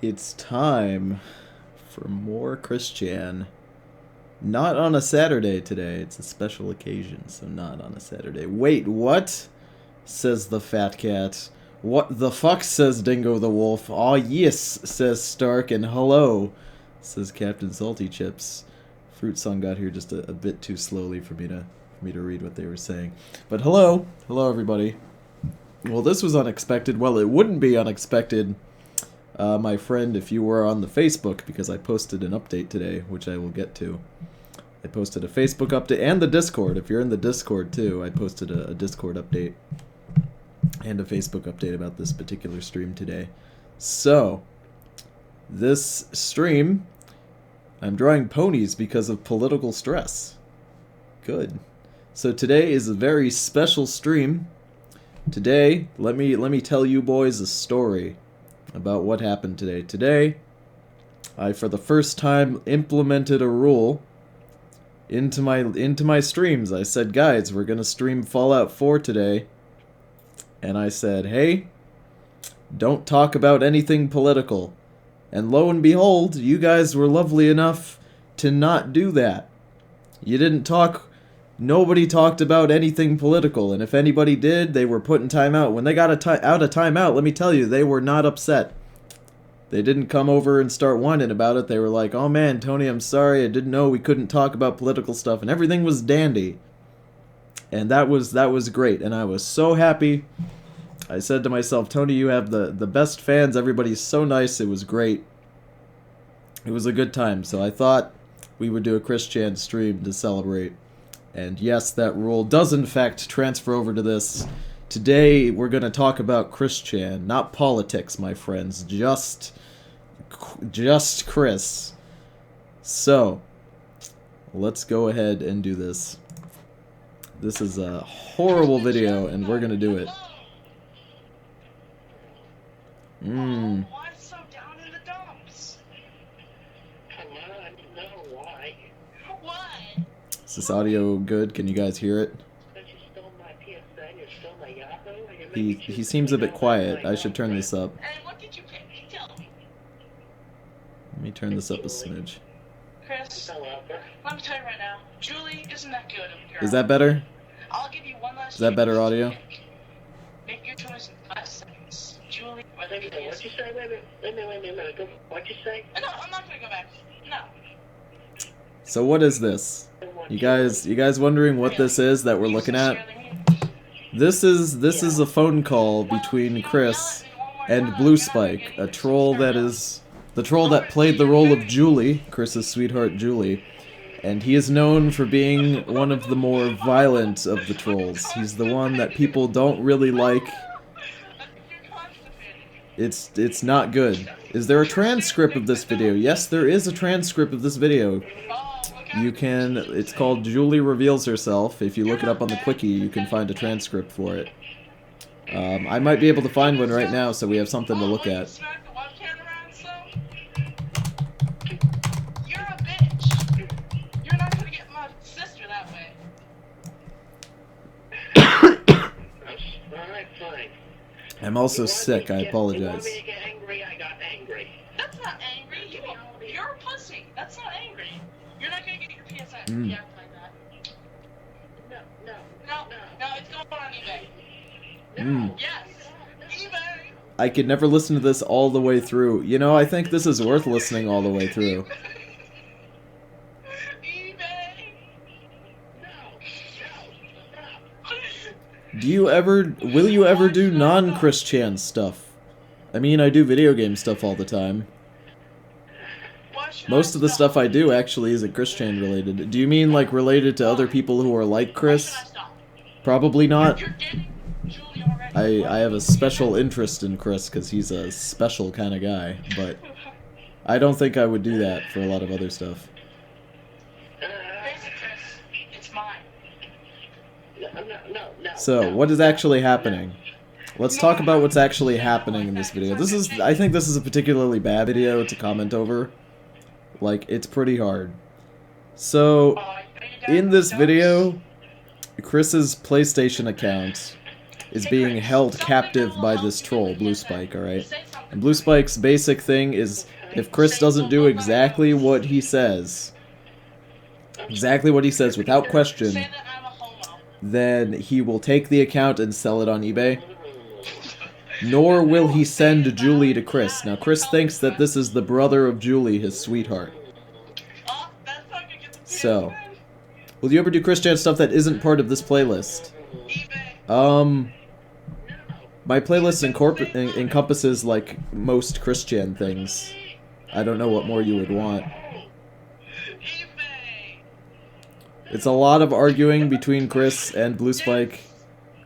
It's time for more Christian. Not on a Saturday today. It's a special occasion, so not on a Saturday. Wait, what? Says the fat cat. What the fuck? Says Dingo the wolf. Aw yes, says Stark, and hello, says Captain Salty Chips. Fruit Song got here just a bit too slowly for me to read what they were saying. But hello everybody. Well, this was unexpected. Well, it wouldn't be unexpected, my friend, if you were on the Facebook, because I posted an update today, which I will get to. I posted a Facebook update and the Discord. If you're in the Discord too, I posted a Discord update and a Facebook update about this particular stream today. So, this stream, I'm drawing ponies because of political stress. Good. So today is a very special stream. Today, let me tell you boys a story about what happened today. Today, I for the first time implemented a rule into my streams. I said, guys, we're gonna stream Fallout 4 today. And I said, hey, don't talk about anything political. And lo and behold, you guys were lovely enough to not do that. You didn't talk, nobody talked about anything political, and if anybody did, they were put in timeout. When they got out of timeout, let me tell you, they were not upset. They didn't come over and start whining about it. They were like, oh man, Tony, I'm sorry, I didn't know we couldn't talk about political stuff, and everything was dandy. And that was great, and I was so happy. I said to myself, Tony, you have the best fans, everybody's so nice, it was great. It was a good time, so I thought we would do a Christian stream to celebrate. And yes, that rule does in fact transfer over to this. Today we're going to talk about Christian, not politics, my friends, just Chris. So, let's go ahead and do this. This is a horrible video, and we're going to do it. Why so down in the dumps? Come on, no, why? Why? Is this audio good? Can you guys hear it? He seems a bit quiet. I should turn this up. Hey, what did you pick? Tell me. Let me turn this up a smidge. Chris, let me tell you right now, Julie isn't that good of a girl. Is that better? I'll give you one last Is that better audio? Make your choice in 5 seconds. Julie, what'd you say? Wait a minute. What'd you say? No, I'm not gonna go back. No. So what is this? You guys wondering what this is that we're looking at? This is a phone call between Chris and Bluespike, a troll that is the troll that played the role of Julie, Chris's sweetheart Julie, and he is known for being one of the more violent of the trolls. He's the one that people don't really like. It's not good. Is there a transcript of this video? Yes, there is a transcript of this video. You can, it's called Julie Reveals Herself. If you look it up on the Quickie, you can find a transcript for it. I might be able to find one right now, so we have something to look at. You're a bitch. You're not gonna get my sister that way. Alright, fine. I'm also sick, I apologize. You want me to get angry? I got angry. That's not angry. You're a pussy. That's not angry. You're not gonna get your PSI if you act like that. No, it's going on eBay. Yes, eBay. I could never listen to this all the way through. You know, I think this is worth listening all the way through. eBay. Will you ever do non-Christian stuff? I mean, I do video game stuff all the time. Most of the stuff I do actually isn't Christian related. Do you mean like related to other people who are like Chris? Probably not. I have a special interest in Chris because he's a special kind of guy, but I don't think I would do that for a lot of other stuff. So, what is actually happening? Let's talk about what's actually happening in this video. I think this is a particularly bad video to comment over. Like, it's pretty hard. So, in this video, Chris's PlayStation account is being held captive by this troll, Bluespike, alright? And Bluespike's basic thing is, if Chris doesn't do exactly what he says without question, then he will take the account and sell it on eBay. Nor will he send Julie to Chris. Now, Chris thinks that this is the brother of Julie, his sweetheart. So, will you ever do Christian stuff that isn't part of this playlist? My playlist encompasses, like, most Christian things. I don't know what more you would want. It's a lot of arguing between Chris and Bluespike.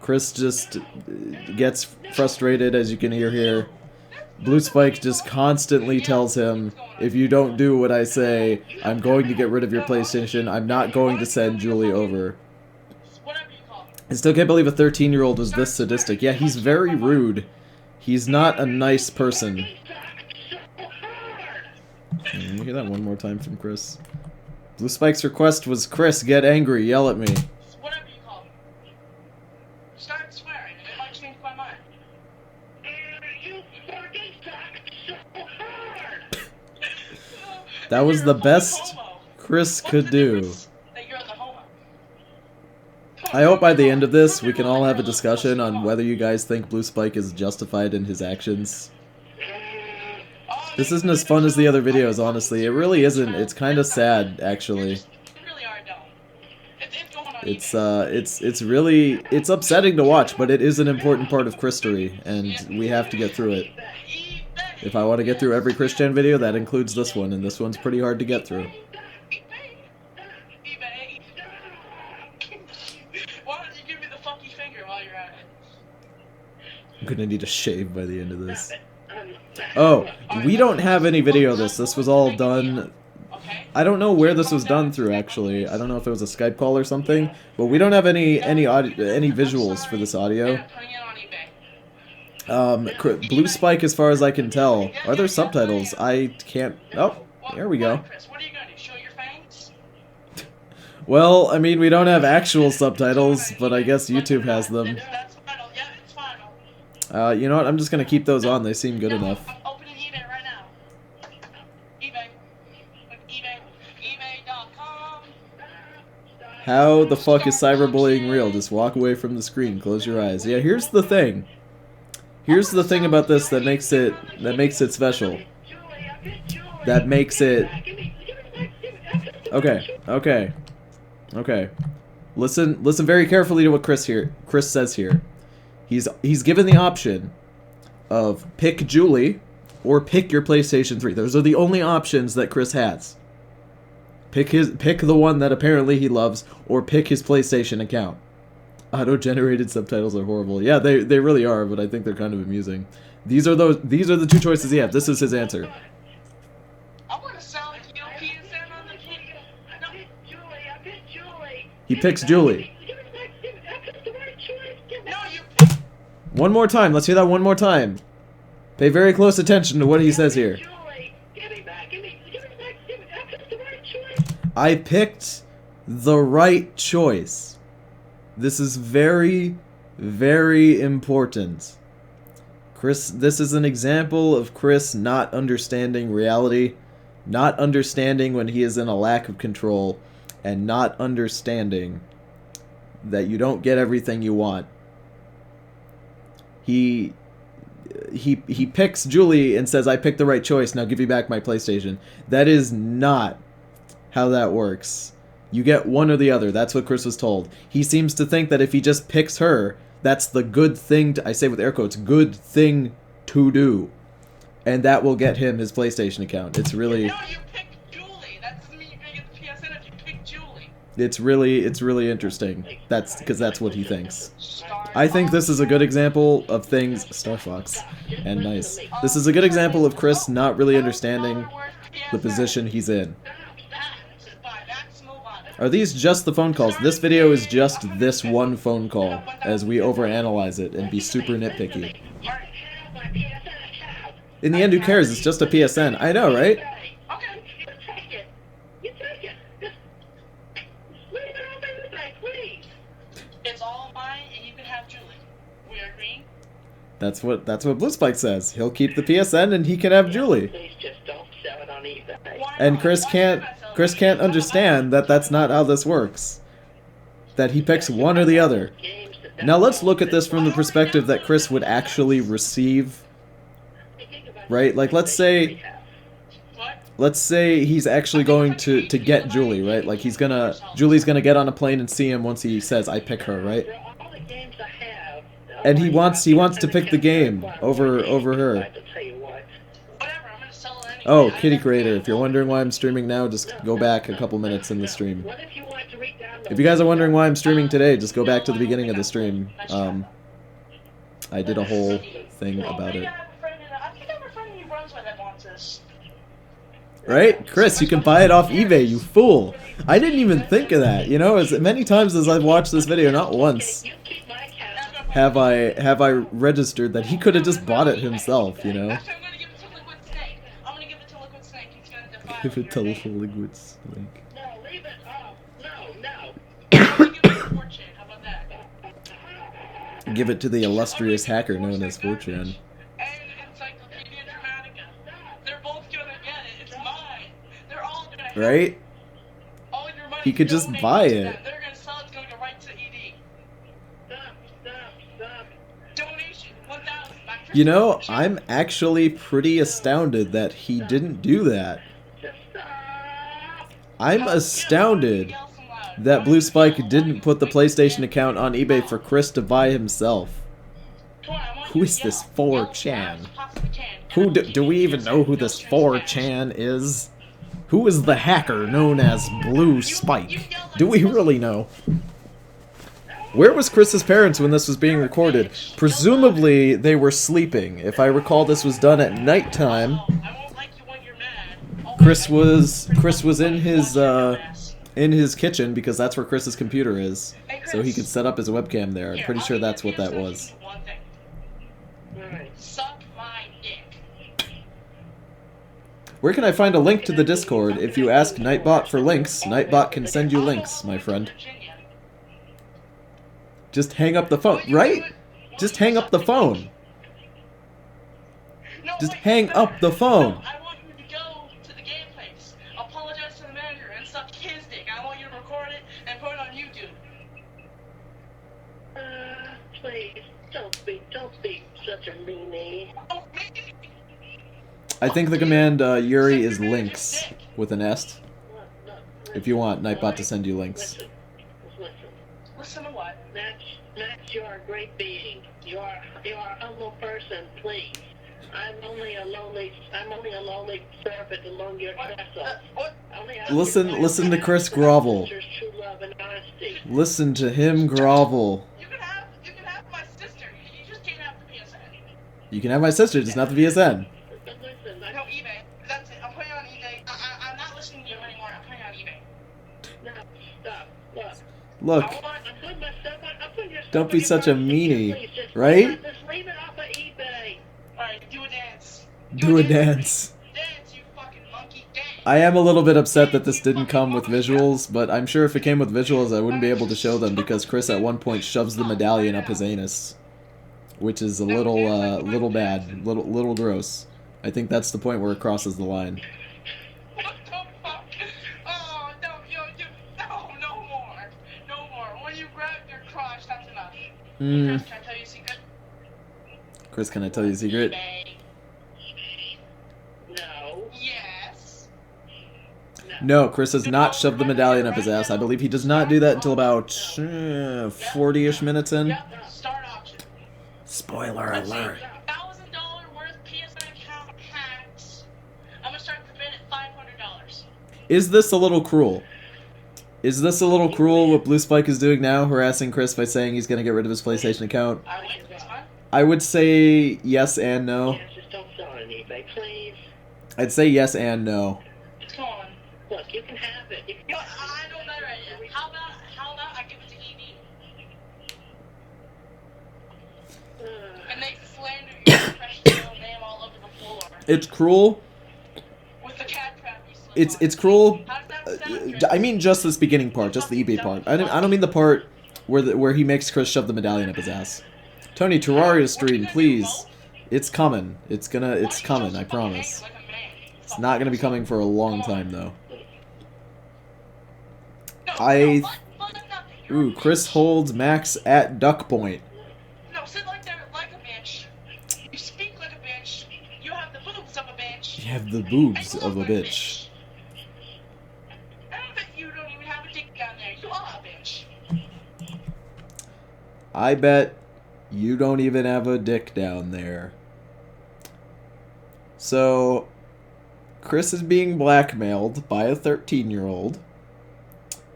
Chris just gets frustrated, as you can hear here. Bluespike just constantly tells him, if you don't do what I say, I'm going to get rid of your PlayStation. I'm not going to send Julie over. I still can't believe a 13-year-old was this sadistic. Yeah, he's very rude. He's not a nice person. Let me hear that one more time from Chris. Bluespike's request was, Chris, get angry, yell at me. Whatever you call it. Start swearing. It might change my mind. You fucking suck so hard. That was the best Chris could do. I hope by the end of this, we can all have a discussion on whether you guys think Bluespike is justified in his actions. This isn't as fun as the other videos, honestly. It really isn't. It's kind of sad, actually. It's upsetting to watch, but it is an important part of Christory, and we have to get through it. If I want to get through every Christian video, that includes this one, and this one's pretty hard to get through. I'm gonna need a shave by the end of this. Oh, we don't have any video of this. This was all done... I don't know where this was done through, actually. I don't know if it was a Skype call or something, but we don't have any visuals for this audio. Bluespike, as far as I can tell. Are there subtitles? I can't... Oh, there we go. Well, I mean, we don't have actual subtitles, but I guess YouTube has them. You know what? I'm just gonna keep those on. They seem good enough. I'm opening eBay right now. eBay.com. How the fuck is cyberbullying real? Just walk away from the screen. Close your eyes. Yeah, here's the thing. Here's the thing about this that makes it special. That makes it... Okay. Listen very carefully to what Chris says here. He's given the option of pick Julie or pick your PlayStation 3. Those are the only options that Chris has. Pick the one that apparently he loves, or pick his PlayStation account. Auto-generated subtitles are horrible. Yeah, they really are, but I think they're kind of amusing. These are the two choices he has. This is his answer. He picks Julie. One more time. Let's hear that one more time. Pay very close attention to what he says here. I picked the right choice. This is very, very important. This is an example of Chris not understanding reality, not understanding when he is in a lack of control, and not understanding that you don't get everything you want. He picks Julie and says, I picked the right choice, now give me back my PlayStation. That is not how that works. You get one or the other. That's what Chris was told. He seems to think that if he just picks her, that's the good thing to, I say with air quotes, good thing to do. And that will get him his PlayStation account. It's really... No, you picked Julie. That doesn't mean you're going to get the PSN if you pick Julie. It's really interesting. Because that's what he thinks. I think this is a good example of things... Star Fox. And nice. This is a good example of Chris not really understanding the position he's in. Are these just the phone calls? This video is just this one phone call, as we overanalyze it and be super nitpicky. In the end, who cares? It's just a PSN. I know, right? It's all mine, and you can have Julie. We agreeing? That's what Bluespike says. He'll keep the PSN and he can have Julie. Please just don't sell it on eBay. And Chris can't understand that that's not how this works. That he picks one or the other. Now let's look at this from the perspective that Chris would actually receive. Right? Like let's say he's actually going to get Julie, right? Like Julie's gonna get on a plane and see him once he says I pick her, right? And he wants to pick the game over her. Oh, Kitty Creator, if you're wondering why I'm streaming now, just go back a couple minutes in the stream. If you guys are wondering why I'm streaming today, just go back to the beginning of the stream. I did a whole thing about it. Right? Chris, you can buy it off eBay, you fool! I didn't even think of that, you know, as many times as I've watched this video, not once have I registered that he could have just bought it himself, you know? Give it to Liquid Snake. No, leave it. Oh, no. Give it to the illustrious hacker known as 4chan. Right? He could just buy it. They're gonna sell it, it's gonna go right to ED. Stop. Donation, 1,000. You know, I'm actually pretty astounded that he didn't do that. I'm astounded that Bluespike didn't put the PlayStation account on eBay for Chris to buy himself. Who is this 4chan? Do we even know who this 4chan is? Who is the hacker known as Bluespike? Do we really know? Where was Chris's parents when this was being recorded? Presumably, they were sleeping. If I recall, this was done at nighttime. Chris was in his kitchen because that's where Chris's computer is, so he could set up his webcam there. I'm pretty sure that's what that was. Where can I find a link to the Discord? If you ask Nightbot for links, Nightbot can send you links, my friend. Just hang up the phone, right? Just hang up the phone. Just hang up the phone. I want you to go to the game place, apologize to the manager, and suck his dick. I want you to record it and put it on YouTube. Please, don't be such a meanie. I think the command Yuri is links with an S. If you want Nightbot to send you links. Listen to what? Max, you are a great being. You are a humble person, please. I'm only a lonely servant among your vessels. Listen to Chris grovel. Listen to him grovel. You can have my sister. You just can't have the PSN. You can have my sister, just not the PSN. No, eBay. That's it. I'm putting it on eBay. I'm not listening to you anymore. I'm putting it on eBay. No, stop. Look. Don't be such a meanie, right? Just leave it off of eBay. Alright, do a dance. Do a dance. Dance, you fucking monkey, dance. I am a little bit upset that this didn't come with visuals, but I'm sure if it came with visuals I wouldn't be able to show them because Chris at one point shoves the medallion up his anus. Which is a little bad, little gross. I think that's the point where it crosses the line. What the fuck? Oh, no more. No more. When you grab your crotch, that's enough. Chris, can I tell you a secret? Chris, can I tell you a secret? No. Yes. No, Chris has not shoved the medallion up his ass. I believe he does not do that until about 40-ish minutes in. Start option. Spoiler alert. $1,000 worth PSN account hacks. I'm gonna start the bid at $500. Is this a little cruel? Is this a little cruel what Bluespike is doing now, harassing Chris by saying he's gonna get rid of his PlayStation account? I would say yes and no. Just don't sell it on eBay, please. I'd say yes and no. Come on. Look, you can have it. I know that right. How about I give it to ED? And they slander your professional name all over the floor. It's cruel. With the cat trap you slip It's cruel. How does that sound? I mean just this beginning part, just the eBay part. I don't mean the part where he makes Chris shove the medallion up his ass. Tony, Terraria stream, please. It's coming. It's coming, I promise. It's not gonna be coming for a long time, though. Ooh, Chris holds Max at duck point. No, sit like there like a bitch. You speak like a bitch. You have the boobs of a bitch. You have the boobs of a bitch. I bet you don't even have a dick down there. You are a bitch. I bet you don't even have a dick down there. So, Chris is being blackmailed by a 13-year-old.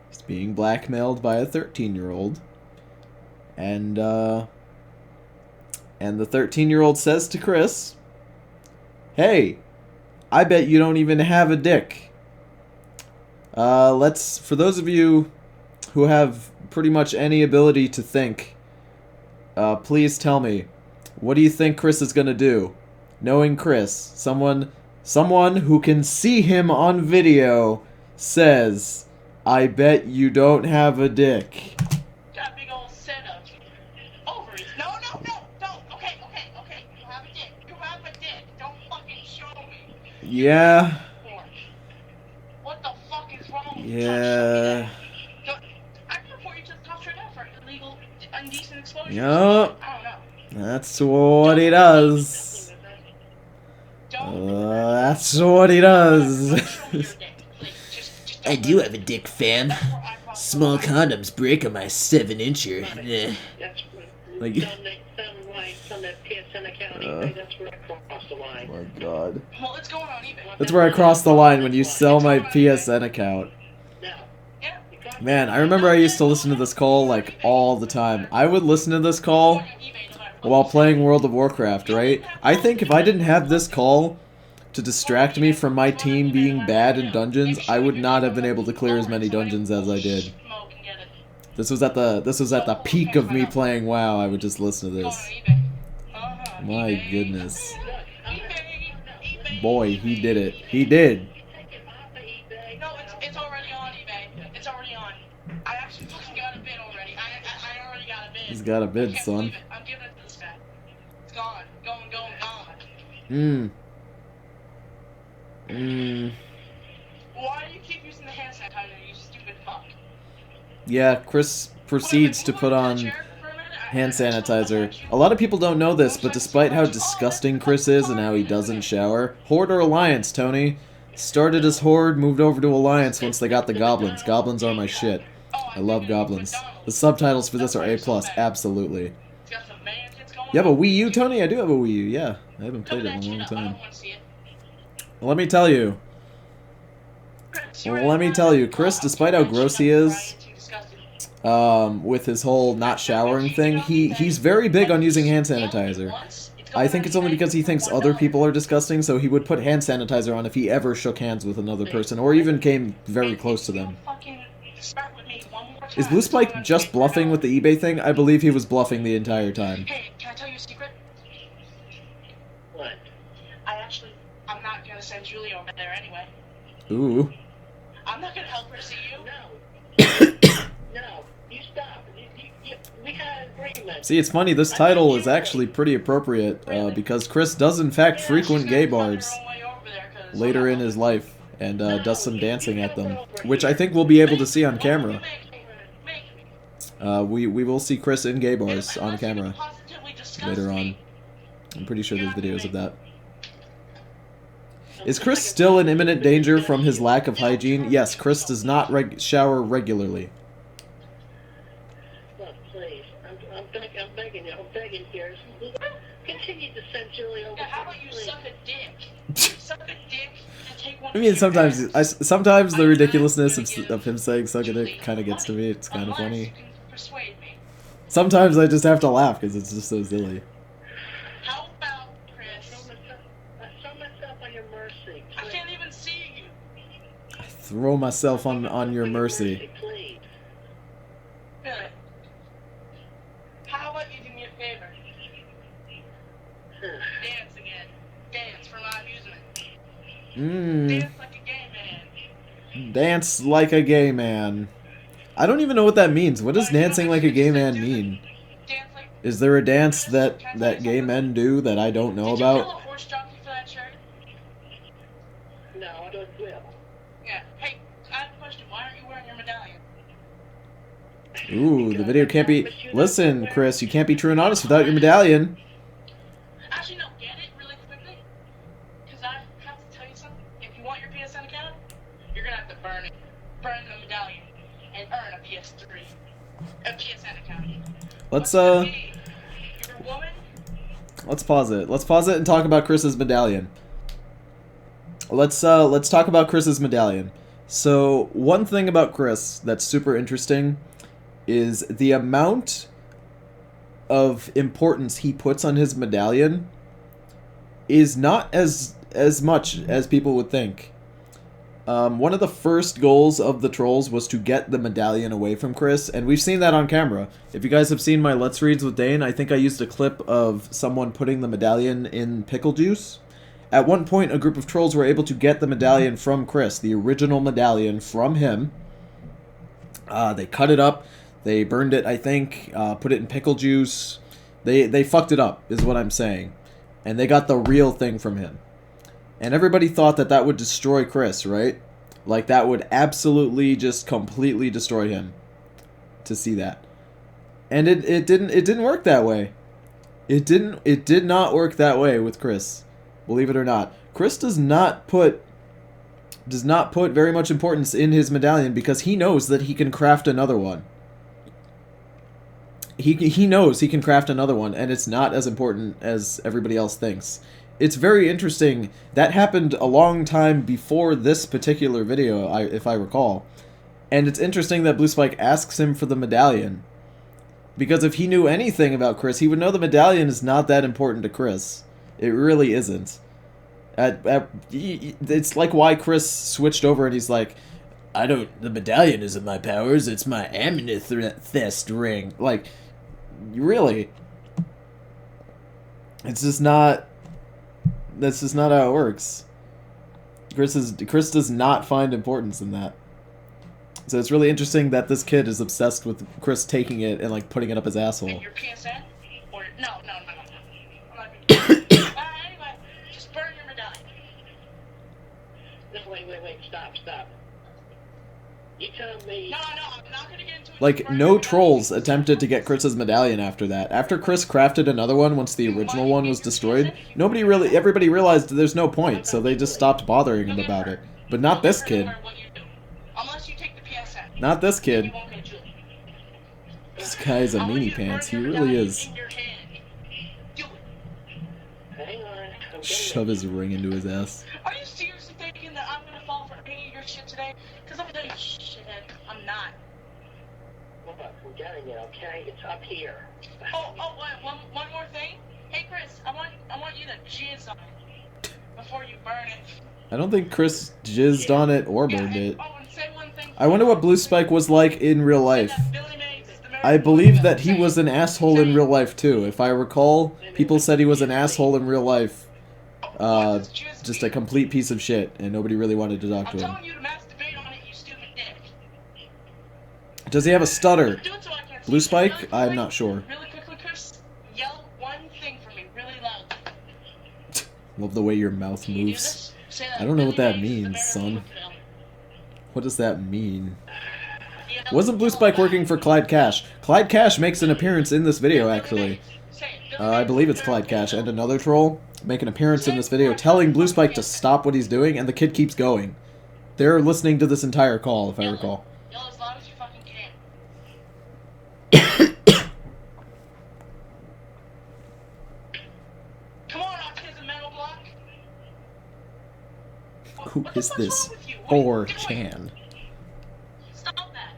He's being blackmailed by a 13-year-old. And the 13-year-old says to Chris, "Hey, I bet you don't even have a dick." For those of you who have pretty much any ability to think, please tell me, what do you think Chris is gonna do? Knowing Chris, someone who can see him on video says, "I bet you don't have a dick." That big old set of ovaries. No, don't. Okay. You have a dick. You have a dick. Don't fucking show me. Yeah. What the fuck is wrong with you? Yeah. I can report you to the cops right now for illegal, indecent exposure. Yup. I don't know. That's what he does. That's what he does. I do have a dick, fam. Small condoms break on my 7-incher. Like, on that PSN account, eBay, that's where I crossed the line. oh my god. Well, it's going on eBay. That's where I cross the line when you sell my PSN account. Now, Yeah. Man, I remember I used to listen to this call like all the time. I would listen to this call while playing World of Warcraft, right? I think if I didn't have this call to distract me from my team being bad in dungeons, I would not have been able to clear as many dungeons as I did. This was at the peak of me playing WoW. I would just listen to this. My goodness. Boy, he did it. He did. No, it's already on eBay. It's already on. I actually fucking got a bid already. I already got a bid. He's got a bid, I can't son. believe it. I'm giving it to this guy. It's gone. Gone. Why do you keep using the hand sanitizer, you stupid fuck? Yeah, Chris proceeds to put on hand sanitizer. A lot of people don't know this, but despite how disgusting Chris is and how he doesn't shower, Horde or Alliance, Tony? Started as Horde, moved over to Alliance once they got the goblins. Goblins are my shit. I love goblins. The subtitles for this are A+, absolutely. You have a Wii U, Tony? I do have a Wii U, yeah. I haven't played it in a long time. Well, let me tell you. Chris, despite how gross he is, with his whole not showering thing, he's very big on using hand sanitizer. I think it's only because he thinks other people are disgusting, so he would put hand sanitizer on if he ever shook hands with another person, or even came very close to them. Is Bluespike just bluffing with the eBay thing? I believe he was bluffing the entire time. Hey, can I tell you a secret? what? I'm not gonna send Julie over there anyway. Ooh. I'm not gonna help her see you. No, you stop. We had an agreement. See, it's funny, this title is actually pretty appropriate, because Chris does in fact frequent gay bars later in his life, and does some dancing at them, which I think we'll be able to see on camera. We will see Chris in gay bars on camera later on. I'm pretty sure there's videos of that. Is Chris still in imminent danger from his lack of hygiene? Yes, Chris does not shower regularly. Look, please. I'm begging you. I'm begging here. Continue to send Julie over. Yeah, how about you suck a dick? Suck a dick and take one. I mean, sometimes the ridiculousness of him saying "suck a dick" kind of gets to me. It's kind of funny. Persuade me. Sometimes I just have to laugh because it's just so silly. How about Chris? I throw myself on your mercy. I can't even see you. I throw myself on your mercy. Please. Really? How about you do me a favor? Dance again. Dance for my amusement. Dance like a gay man. Dance like a gay man. I don't even know what that means. What does dancing like a gay man mean? Dance like Is there a dance that gay men do that I don't know Did you kill a about? horse jockey for that shirt? No, I don't will. Yeah. Hey, I have a question. Why aren't you wearing your medallion? Ooh, the video can't be... Listen, Chris, you can't be true and honest without your medallion. Actually, no. Get it really quickly. Because I have to tell you something. If you want your PSN account, you're going to have to burn it. Burn the medallion. And earn a PS3. A PSN account. Let's, You're a woman? let's pause it. Let's pause it and talk about Chris's medallion. Let's talk about Chris's medallion. So, one thing about Chris that's super interesting is the amount of importance he puts on his medallion is not as much as people would think. One of the first goals of the trolls was to get the medallion away from Chris, and we've seen that on camera. If you guys have seen my Let's Reads with Dane, I think I used a clip of someone putting the medallion in pickle juice. At one point, a group of trolls were able to get the medallion from Chris, the original medallion from him. They cut it up, they burned it, I think, put it in pickle juice. They fucked it up, is what I'm saying. And they got the real thing from him. And everybody thought that that would destroy Chris, right? Like, that would absolutely just completely destroy him to see that. And it didn't work that way. It did not work that way with Chris. Believe it or not. Chris does not put very much importance in his medallion because he knows that he can craft another one. He knows he can craft another one, and it's not as important as everybody else thinks. It's very interesting. That happened a long time before this particular video, if I recall. And it's interesting that Bluespike asks him for the medallion. Because if he knew anything about Chris, he would know the medallion is not that important to Chris. It really isn't. It's like why Chris switched over and he's like, the medallion isn't my powers, it's my amethyst ring. Like, really? It's just not... That's just not how it works. Chris does not find importance in that. So it's really interesting that this kid is obsessed with Chris taking it and like putting it up his asshole. Your PSN? Or no. I'm not anyway, just burn your medallion. No, wait, stop. You tell me... No, I'm not gonna get into it. Like, no trolls attempted to get Chris's medallion after that. After Chris crafted another one once the original one was destroyed, everybody realized there's no point, so they just stopped bothering him about it. But not this kid. Unless you take the PSN. Not this kid. This guy is a meanie pants, he really is. Hang on. Shove his ring into his ass. Are you seriously thinking that I'm gonna fall for any of your shit today? Because I'm gonna shit. I'm not. Look, I'm getting it, okay? It's up here. Oh, wait, one more thing. Hey, Chris, I want you to jizz on it before you burn it. I don't think Chris jizzed on it or burned it. Oh, and say one thing. I wonder what Bluespike was like in real life. I believe that he was an asshole in real life too. If I recall, people said he was an asshole in real life. Just a complete piece of shit, and nobody really wanted to talk to him. I'm telling you to masturbate on it, you stupid dick. Does he have a stutter? Do it so I can see. Bluespike? I'm not sure. Really quickly, Chris, yell one thing for me really loud. Love the way your mouth Can you do moves. this? Say that I don't know what that Billy Mays is the means, bearer son. of the film. What does that mean? Yell Wasn't Bluespike working for Clyde Cash? Clyde Cash makes an appearance in this video, Billy actually. Mays. Say it. Billy I Mays believe is it's the bearer Clyde of the Cash film. and another troll make an appearance in this video telling Bluespike to stop what he's doing, and the kid keeps going. They're listening to this entire call, if I recall. Yell as loud as you fucking can. Come on, autism metal block. Who What the is fuck's this? wrong with you? What are you Or doing? Chan? Stop that.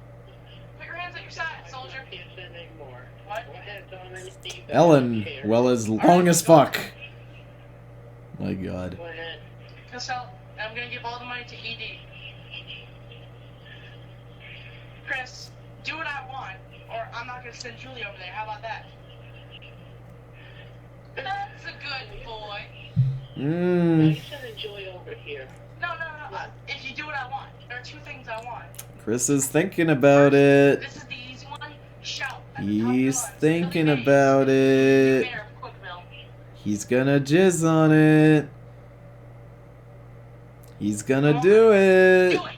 Put your hands at your side, soldier. I can't send anymore. What? Go ahead, Donovan. Ellen, well, as long as fuck. My god. Go ahead. Cassell, I'm gonna give all the money to ED. Chris, do what I want, or I'm not gonna send Julie over there. How about that? That's a good boy. You sending Joy over here. No. If you do what I want, there are two things I want. Chris is thinking about it. This is the easy one. Shout He's thinking about it. Mayor of Cookville. He's gonna jizz on it. He's gonna do it. Do it.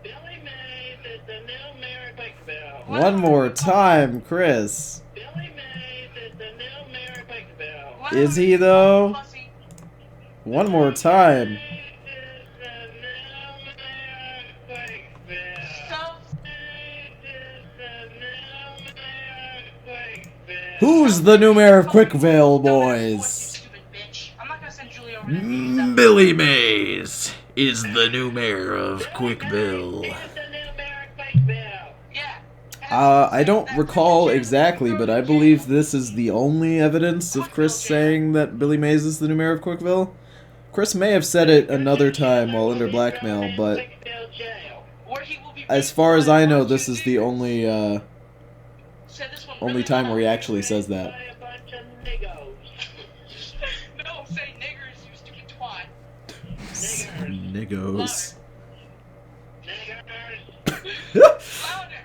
Billy Mays is the new mayor of Quickville. One more time, Chris. Billy Mays is the new mayor of Quickville. What Is am I he, though? pussy? One more time. Mays is the new mayor of Quickville. So Mays is the new mayor of Quickville. Who's the new mayor of Quickvale, Don't ask boys? you stupid bitch. I'm not gonna send Julie over to meet Billy Mays is the new mayor of Quickville. Billy Mays is the new mayor of Quickville. Yeah. I don't recall exactly, but I believe this is the only evidence of Chris saying that Billy Mays is the new mayor of Quickville. Chris may have said it another time while under blackmail, but Quickville jail. Where he will be as far as I know, this is the only Said this one only really time where he well. actually says that. By a bunch of niggos. No, say niggers, you stupid twat. Niggos. Niggers. Louder.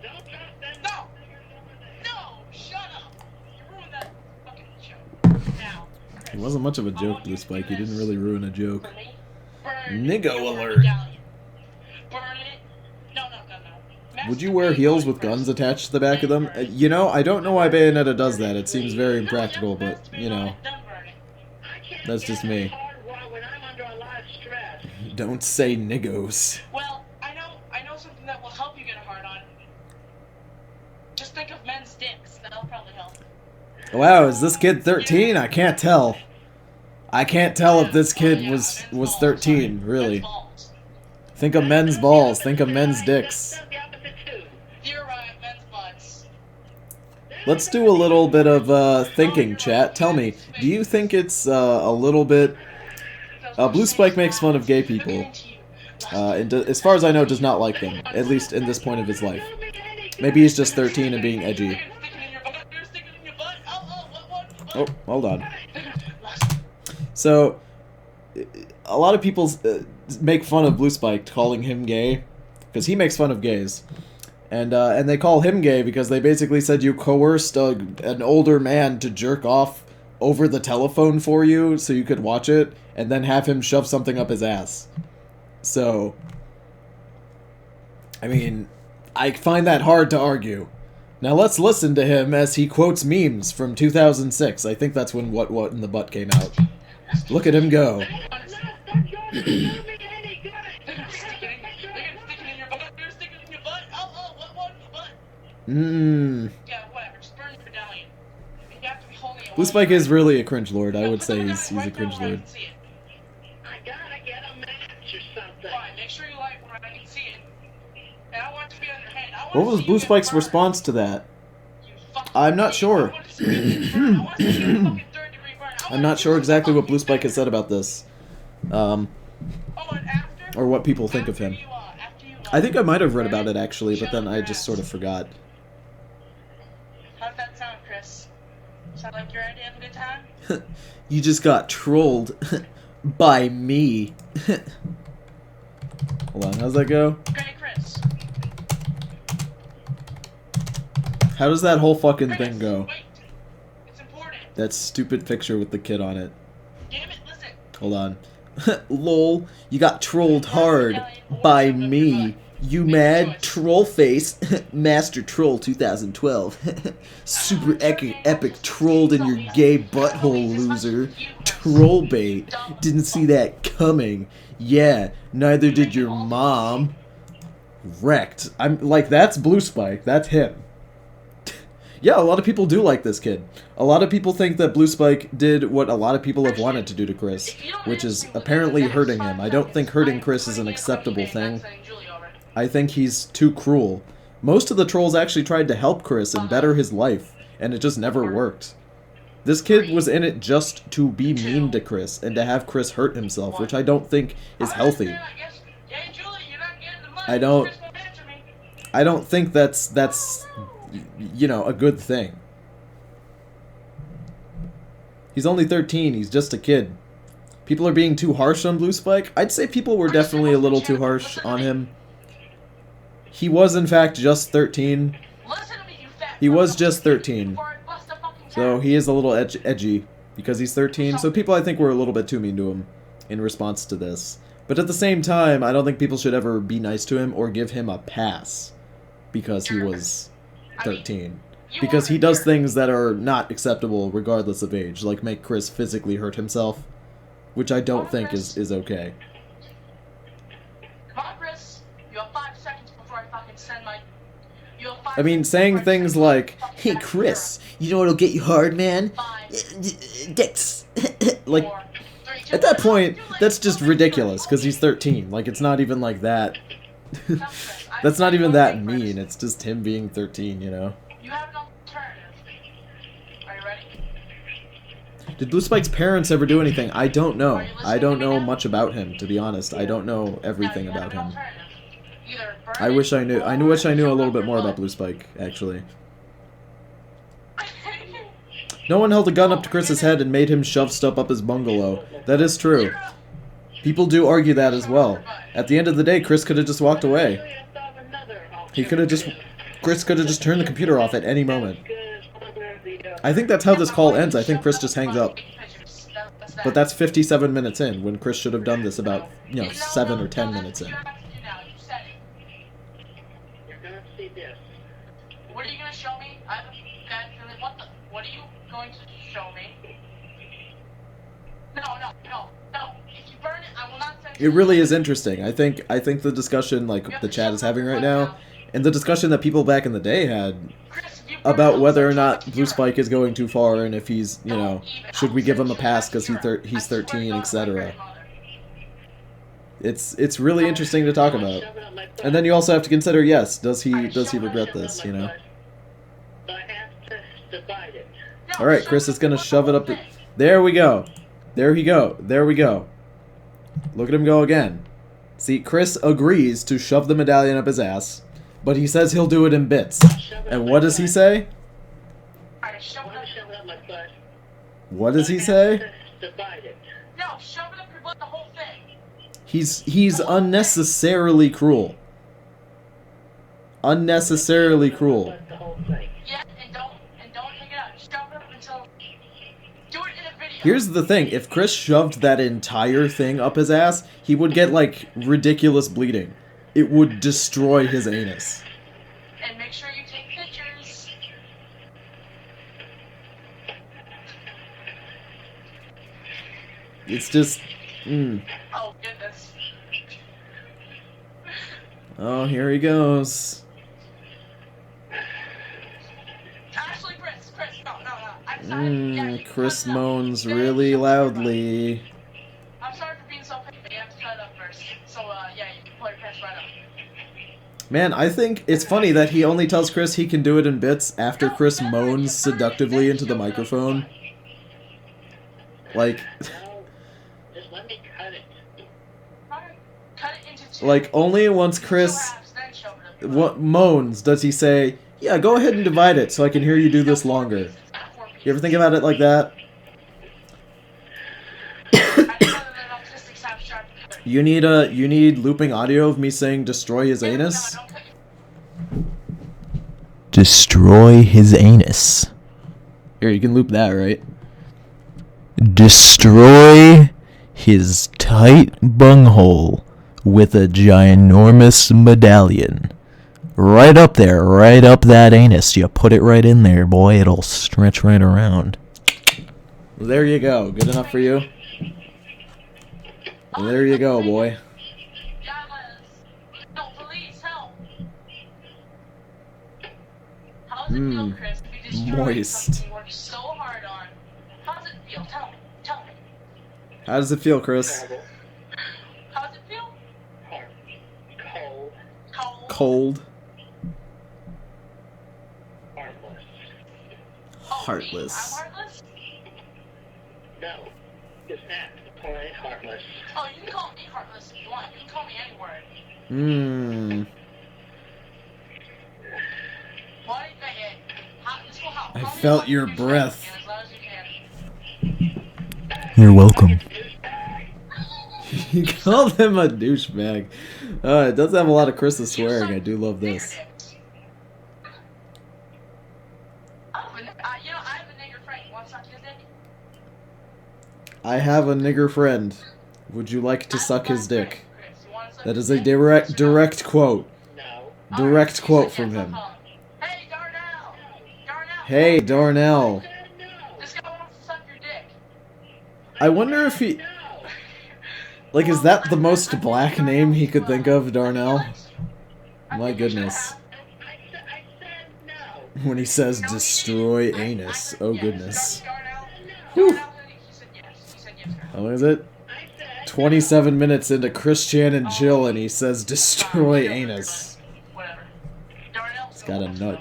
Don't trust them No. niggers over there. No, shut up. You ruined that fucking joke. Now, Chris, It wasn't much of a I joke, want you to Bluespike. do He didn't this really ruin a joke. for me. Burn Niggo your alert. medallion. Burn it. No. Would you wear heels with guns attached to the back of them? You know, I don't know why Bayonetta does that. It seems very impractical, but, you know, I can't That's get just it me. hard when I'm under a lot of stress. don't say niggos. Well, I know something that will help you get a hard on. Just think of men's dicks. That'll probably help. Wow, is this kid 13? I can't tell. I can't tell if this kid was 13, really. Men's balls. Think of men's balls. Think of men's dicks. That's the opposite too. You're right, men's butts. Let's do a little bit of thinking, chat. Tell me, do you think it's a little bit... Bluespike makes fun of gay people. And as far as I know, does not like them. At least in this point of his life. Maybe he's just 13 and being edgy. Oh, hold on. So, a lot of people make fun of Bluespike, calling him gay, because he makes fun of gays. And they call him gay because they basically said you coerced an older man to jerk off over the telephone for you so you could watch it, and then have him shove something up his ass. So, I mean, I find that hard to argue. Now let's listen to him as he quotes memes from 2006. I think that's when What in the Butt came out. Look at him go. Mmm. Yeah, whatever. Just burn your medallion. You have to be holding it. Bluespike is really a cringe lord. I would say he's a Right cringe there where I lord. can see it. I gotta get a match or something. Fine, make sure you light where I can see it. And I want it to be on your hand. I want What to was see you get Bluespike's burned. response to that? You fucking I'm not idiot. sure. I want to see you get burned. I want to see you get fucking third-degree burn. I I'm want not to sure see exactly what fucking Bluespike has said about this. Oh, and after? Or what people think of him. After you, I think I might have read about it actually, but then I just sort of forgot. How'd that sound, Chris? Sound like you're ready to have a good time? You just got trolled by me. Hold on, how's that go? Okay, Chris. How does that whole fucking Chris, thing go? wait. It's important. That stupid picture with the kid on it. Damn it, listen. Hold on. Lol, you got trolled hard by me. You mad? Troll face. Master Troll 2012. Super epic trolled in your gay butthole, loser. Troll bait. Didn't see that coming. Yeah, neither did your mom. Wrecked. I'm like, that's Bluespike. That's him. Yeah, a lot of people do like this kid. A lot of people think that Bluespike did what a lot of people have wanted to do to Chris, which is apparently hurting him. I don't think hurting Chris is an acceptable thing. I think he's too cruel. Most of the trolls actually tried to help Chris and better his life, and it just never worked. This kid was in it just to be mean to Chris and to have Chris hurt himself, which I don't think is healthy. I don't think that's you know, a good thing. He's only 13, he's just a kid. People are being too harsh on Bluespike. I'd say people were definitely a little too harsh on him. he was in fact just 13. Listen to me, you fat He was motherfucker, just 13. before I bust a fucking So cap. he is a little edgy because he's 13. So people, I think, were a little bit too mean to him in response to this. But at the same time, I don't think people should ever be nice to him or give him a pass because he was 13. Because he does things that are not acceptable regardless of age, like make Chris physically hurt himself, which I don't think is okay. Come on, Chris. You have 5 seconds before I fucking send my... You have 5 I mean, seconds saying before I things send my like, fucking Hey, back Chris, you know what'll get you hard, man? 5, Dicks. like, 4, 3, 2, at that 1. point, Too late. that's just Too late. ridiculous, because he's 13. Like, it's not even like that. That's not even that mean, it's just him being 13, you know? You have an alternative. Are you ready? Did Bluespike's parents ever do anything? I don't know. Are you listening I don't to me know now? much about him, to be honest. I don't know everything Now, you about have an him. alternative. Either burn I wish I knew. it I wish I knew a or little show bit more up about your Bluespike, actually. blood. No one held a gun up to Chris's head and made him shove stuff up his bungalow. That is true. People do argue that as well. At the end of the day, Chris could have just walked away. He could have just... Chris could have just turned the computer off at any moment. I think that's how this call ends. I think Chris just hangs up. But that's 57 minutes in, when Chris should have done this about, 7 or 10 minutes in. You said it. You're gonna see this. What are you gonna show me? I have a bad feeling. What are you going to show me? No. If you burn it, I will not send It really is interesting. I think the discussion like the chat is having right now, and the discussion that people back in the day had Chris, if you burn it, about I'll whether or send you not the computer. Bluespike is going too far and if he's, should we give him a pass because he's 13, etc. It's really interesting to talk about. And then you also have to consider, yes, does he regret this, I have to divide it. No, All right, show Chris me is gonna the shove it whole up. thing. There we go. There we go. Look at him go again. See, Chris agrees to shove the medallion up his ass, but he says he'll do it in bits. And what does he say? Alright, shove I it want up to shove it up my butt. What does he I have say? to divide it. No, shove it up your butt, the whole thing. He's unnecessarily cruel. Unnecessarily cruel. The whole thing. Yeah, and don't take it out. Shove it up until... Do it in a video. Here's the thing, if Chris shoved that entire thing up his ass, he would get, like, ridiculous bleeding. It would destroy his anus. And make sure you take pictures. It's just... Oh, goodness. Oh, here he goes. Actually, Chris, no. I'm sorry. Yeah, you can Chris cut it up. moans You can really shove it up your butt. loudly. I'm sorry for being so picky, but you have to cut it up first. So, yeah, you can pull your pants right up. Man, I think it's funny that he only tells Chris he can do it in bits after Chris moans seductively into the microphone. Like, No, just let me cut it. Alright, cut it into 2. like only once Chris Halves, then shove it up your what moans does he say, yeah, go ahead and divide it so I can hear you do this butt. longer. 4 pieces. You ever think about it like that? I know that autistics have sharp cuts. You need looping audio of me saying destroy his anus? No, don't cut your- Destroy his anus. Here, you can loop that, right? Destroy his tight bunghole with a ginormous medallion. Right up there, right up that anus. You put it right in there, boy. It'll stretch right around. There you go. Good enough for you? There you go, boy. Yes. No, please help. How does it feel, Chris, to be destroying moist. something you worked so hard on? How does it feel? Tell me. How does it feel, Chris? Terrible. How does it feel? Hard. Cold. Cold. Cold. Heartless. Oh, Heartless. me? I'm heartless? No. Just act plain heartless. Oh, you can call me heartless if you want. You can call me any word. What? Hey, this will help. I Call me felt what your you breath. can, as loud as you can. You're welcome. He called him a douchebag. It does have a lot of Chris's swearing. I do love this. I have a nigger friend. You want to suck his dick? I have a nigger friend. Would you like to suck his dick? That is a direct quote. No. Direct quote from him. Hey, Darnell! Darnell! Hey, Darnell. No. This guy wants to suck your dick. I wonder if he... Like, is that the most black name he could think of, Darnell? My goodness. I said no. When he says destroy anus. Oh, goodness. Darnell, Whew. he said yes. He said yes. How long is it? I said 27 minutes into Christian and Jill, and he says destroy anus. Whatever. Darnell. He's got a nut.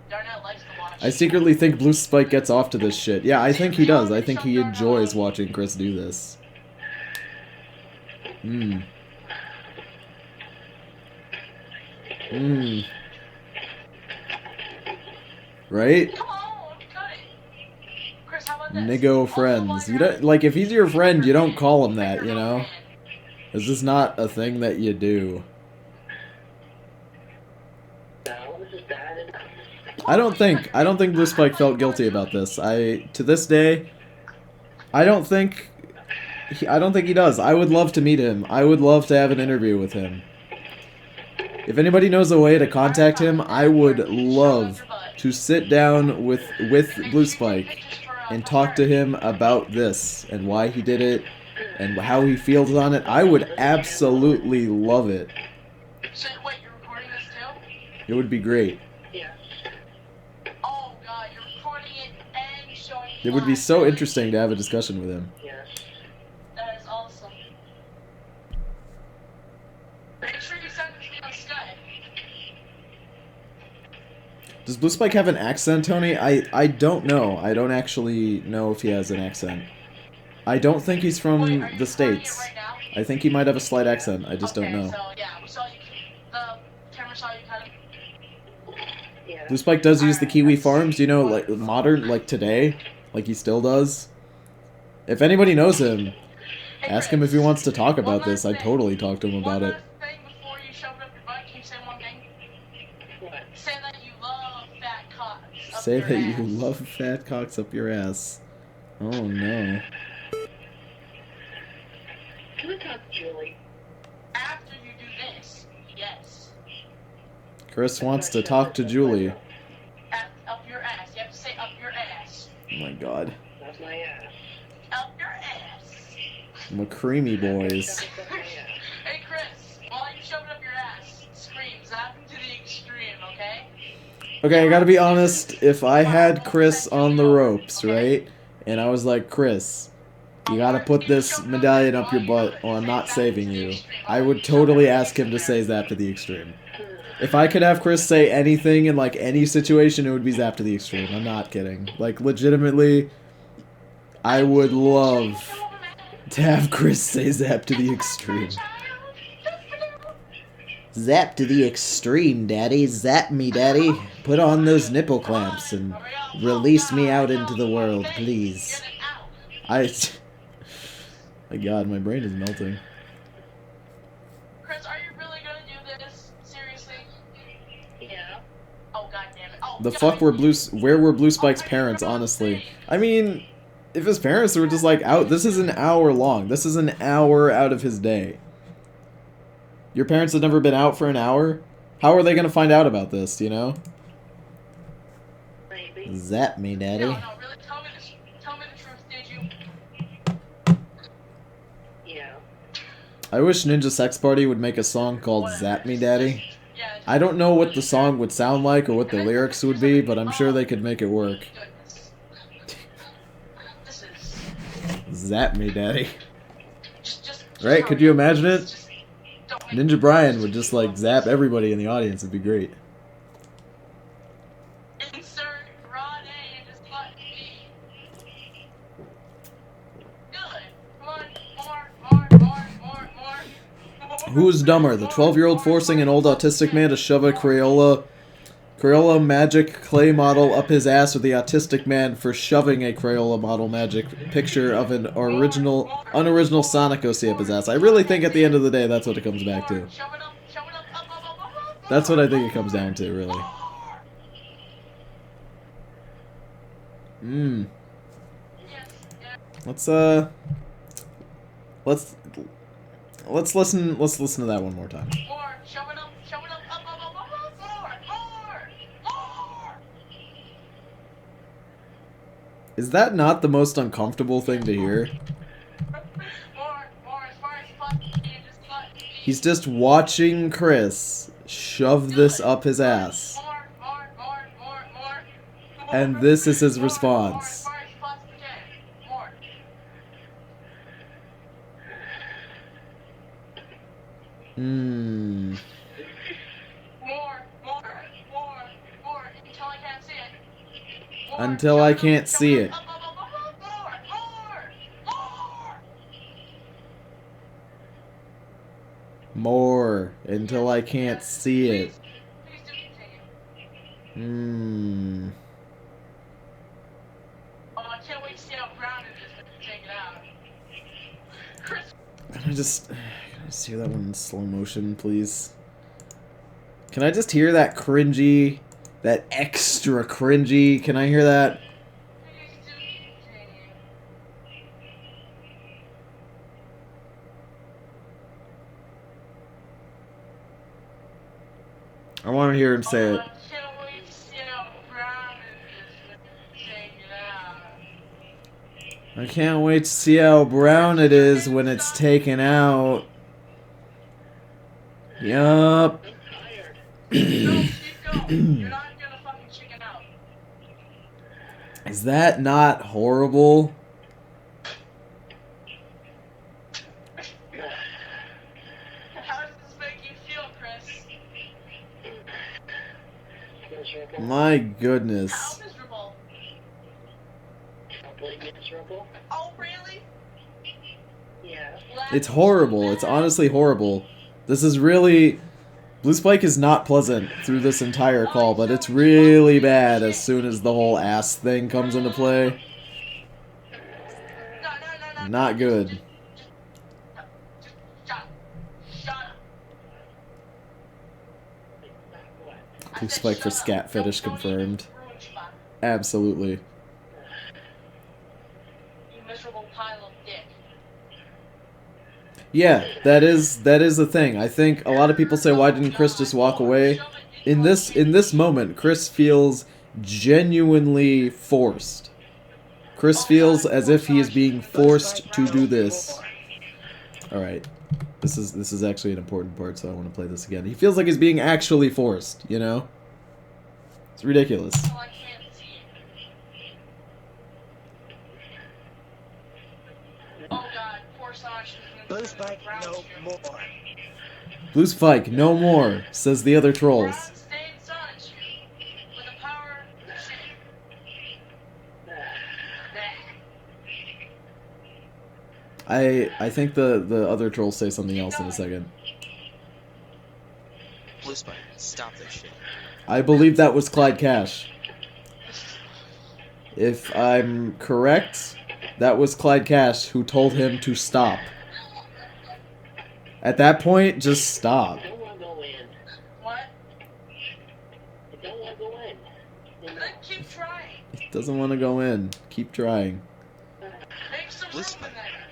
Darnell likes to watch. I secretly think Bluespike gets off to this shit. Yeah, I think he does. I think he enjoys watching Chris do this. Right? Come on, cut it. Chris, how about this? Niggo friends. You don't, like, if he's your friend, you don't call him that, you know? This is not a thing that you do. no. This is bad enough. I don't think Bluespike felt guilty about this. To this day, I don't think he does. I would love to meet him. I would love to have an interview with him. If anybody knows a way to contact him, I would love to sit down with Bluespike and talk to him about this and why he did it and how he feels on it. I would absolutely love it. So, wait, you're recording this too? It would be great. Yes. Oh god, you're recording it and showing It would be so interesting to have a discussion with him. Yes. That is awesome. Make sure you send it to me on Skype. Does Bluespike have an accent, Tony? I don't know. I don't actually know if he has an accent. I don't think he's from Wait, are you the recording it States. right now? I think he might have a slight accent. I just don't know. So yeah, we saw you. The camera saw you kind of. Yes. Bluespike does use the Kiwi Farms, you know, like modern, like today, like he still does. If anybody knows him, ask him if he wants to talk about this. I'd totally talk to him about it. One last thing before you shove it up your butt. Can you say one thing? What? Say that you love fat cocks. Up Say your that you ass. love fat cocks up your ass. Oh no. Can we talk to Julie? After you do this, yes. Chris wants to talk to Julie. Up your ass. You have to say up your ass. Oh my god. That's my ass. Up your ass. McCreamy boys. That's my ass. Hey Chris, while you shove it up your ass, scream. Zap him to the extreme, okay? Okay, I gotta be honest, if I had Chris on the ropes, right? And I was like, Chris, you gotta put this medallion up your butt or I'm not saving you. I would totally ask him to say zap to the extreme. If I could have Chris say anything in like any situation, it would be zap to the extreme. I'm not kidding. Like legitimately, I would love to have Chris say zap to the extreme. Zap to the extreme, daddy. Zap me, daddy. Put on those nipple clamps and release me out into the world, please. My god, my brain is melting. Chris, are you really gonna do this? Seriously? Yeah. Oh god damn it. Oh, The God. fuck were where were Bluespike's parents, honestly? I mean, if his parents were just like out, this is an hour long. This is an hour out of his day. Your parents have never been out for an hour? How are they gonna find out about this, you know? Maybe. Zap me, daddy. No, really, tell me the truth, did you? Yeah. I wish Ninja Sex Party would make a song called Zap Me, Daddy. Yeah. I don't know what the song would sound like or what the lyrics would be, but I'm sure they could make it work. Goodness. This is... Zap me, daddy. Just Right? Could you imagine it? Just don't make Ninja Brian would just like zap everybody in the audience. It'd be great. Insert Rod A in his butt B. Good. Come on, more. Who's dumber, the 12-year-old forcing an old autistic man to shove a Crayola Crayola magic clay model up his ass with the autistic man for shoving a Crayola model magic picture of an unoriginal Sonic OC up his ass. I really think at the end of the day that's what it comes back to. Shove it up, up. That's what I think it comes down to, really. Yes, yeah. Let's listen to that one more time. More, shove it up, up, more. Is that not the most uncomfortable thing to hear? More, as far as possible. He's just watching Chris shove this up his ass. More. And this is his response. More, as far as you possibly can. More. More, until I can't see it. More, Until I can't see it. More. More until I can't see it. Please do continue. Oh, I can't wait to see how brown it is when you take it out. Chris. Can I just hear that one in slow motion, please? Can I just hear that cringy, that extra cringy? Can I hear that? Please do continue. I want to hear him say it. I can't wait to see how brown it is when you take it out. I can't wait to see how brown it is when it's taken out. Yup. I'm tired. No, keep going. You're not gonna fucking chicken out. Is that not horrible? How does this make you feel, Chris? Miserable. My How goodness. miserable? Probably miserable. Oh, really? Yeah. It's horrible. It's honestly horrible. This is really... Bluespike is not pleasant through this entire call, but it's really bad as soon as the whole ass thing comes into play. No. Not good. Just shut up. Bluespike for scat fetish confirmed. Ruin spot. Absolutely. You miserable pile of dick. Yeah, that is the thing. I think a lot of people say, why didn't Chris just walk away? In this moment, Chris feels genuinely forced. Chris feels as if he is being forced to do this. Alright. This is actually an important part, so I want to play this again. He feels like he's being actually forced, you know? It's ridiculous. So I can't see it. Oh god, poor Sasha. Bluespike, no more. Bluespike, no more, says the other trolls. Brown stained Sonic with the power of shit. I think the other trolls say something else in a second. Bluespike, stop this shit. I believe that was Clyde Cash. If I'm correct, that was Clyde Cash who told him to stop. At that point, just stop. I don't want to go in. What? I don't want to go in. Then keep trying. He doesn't want to go in. Keep trying. Make some room in there.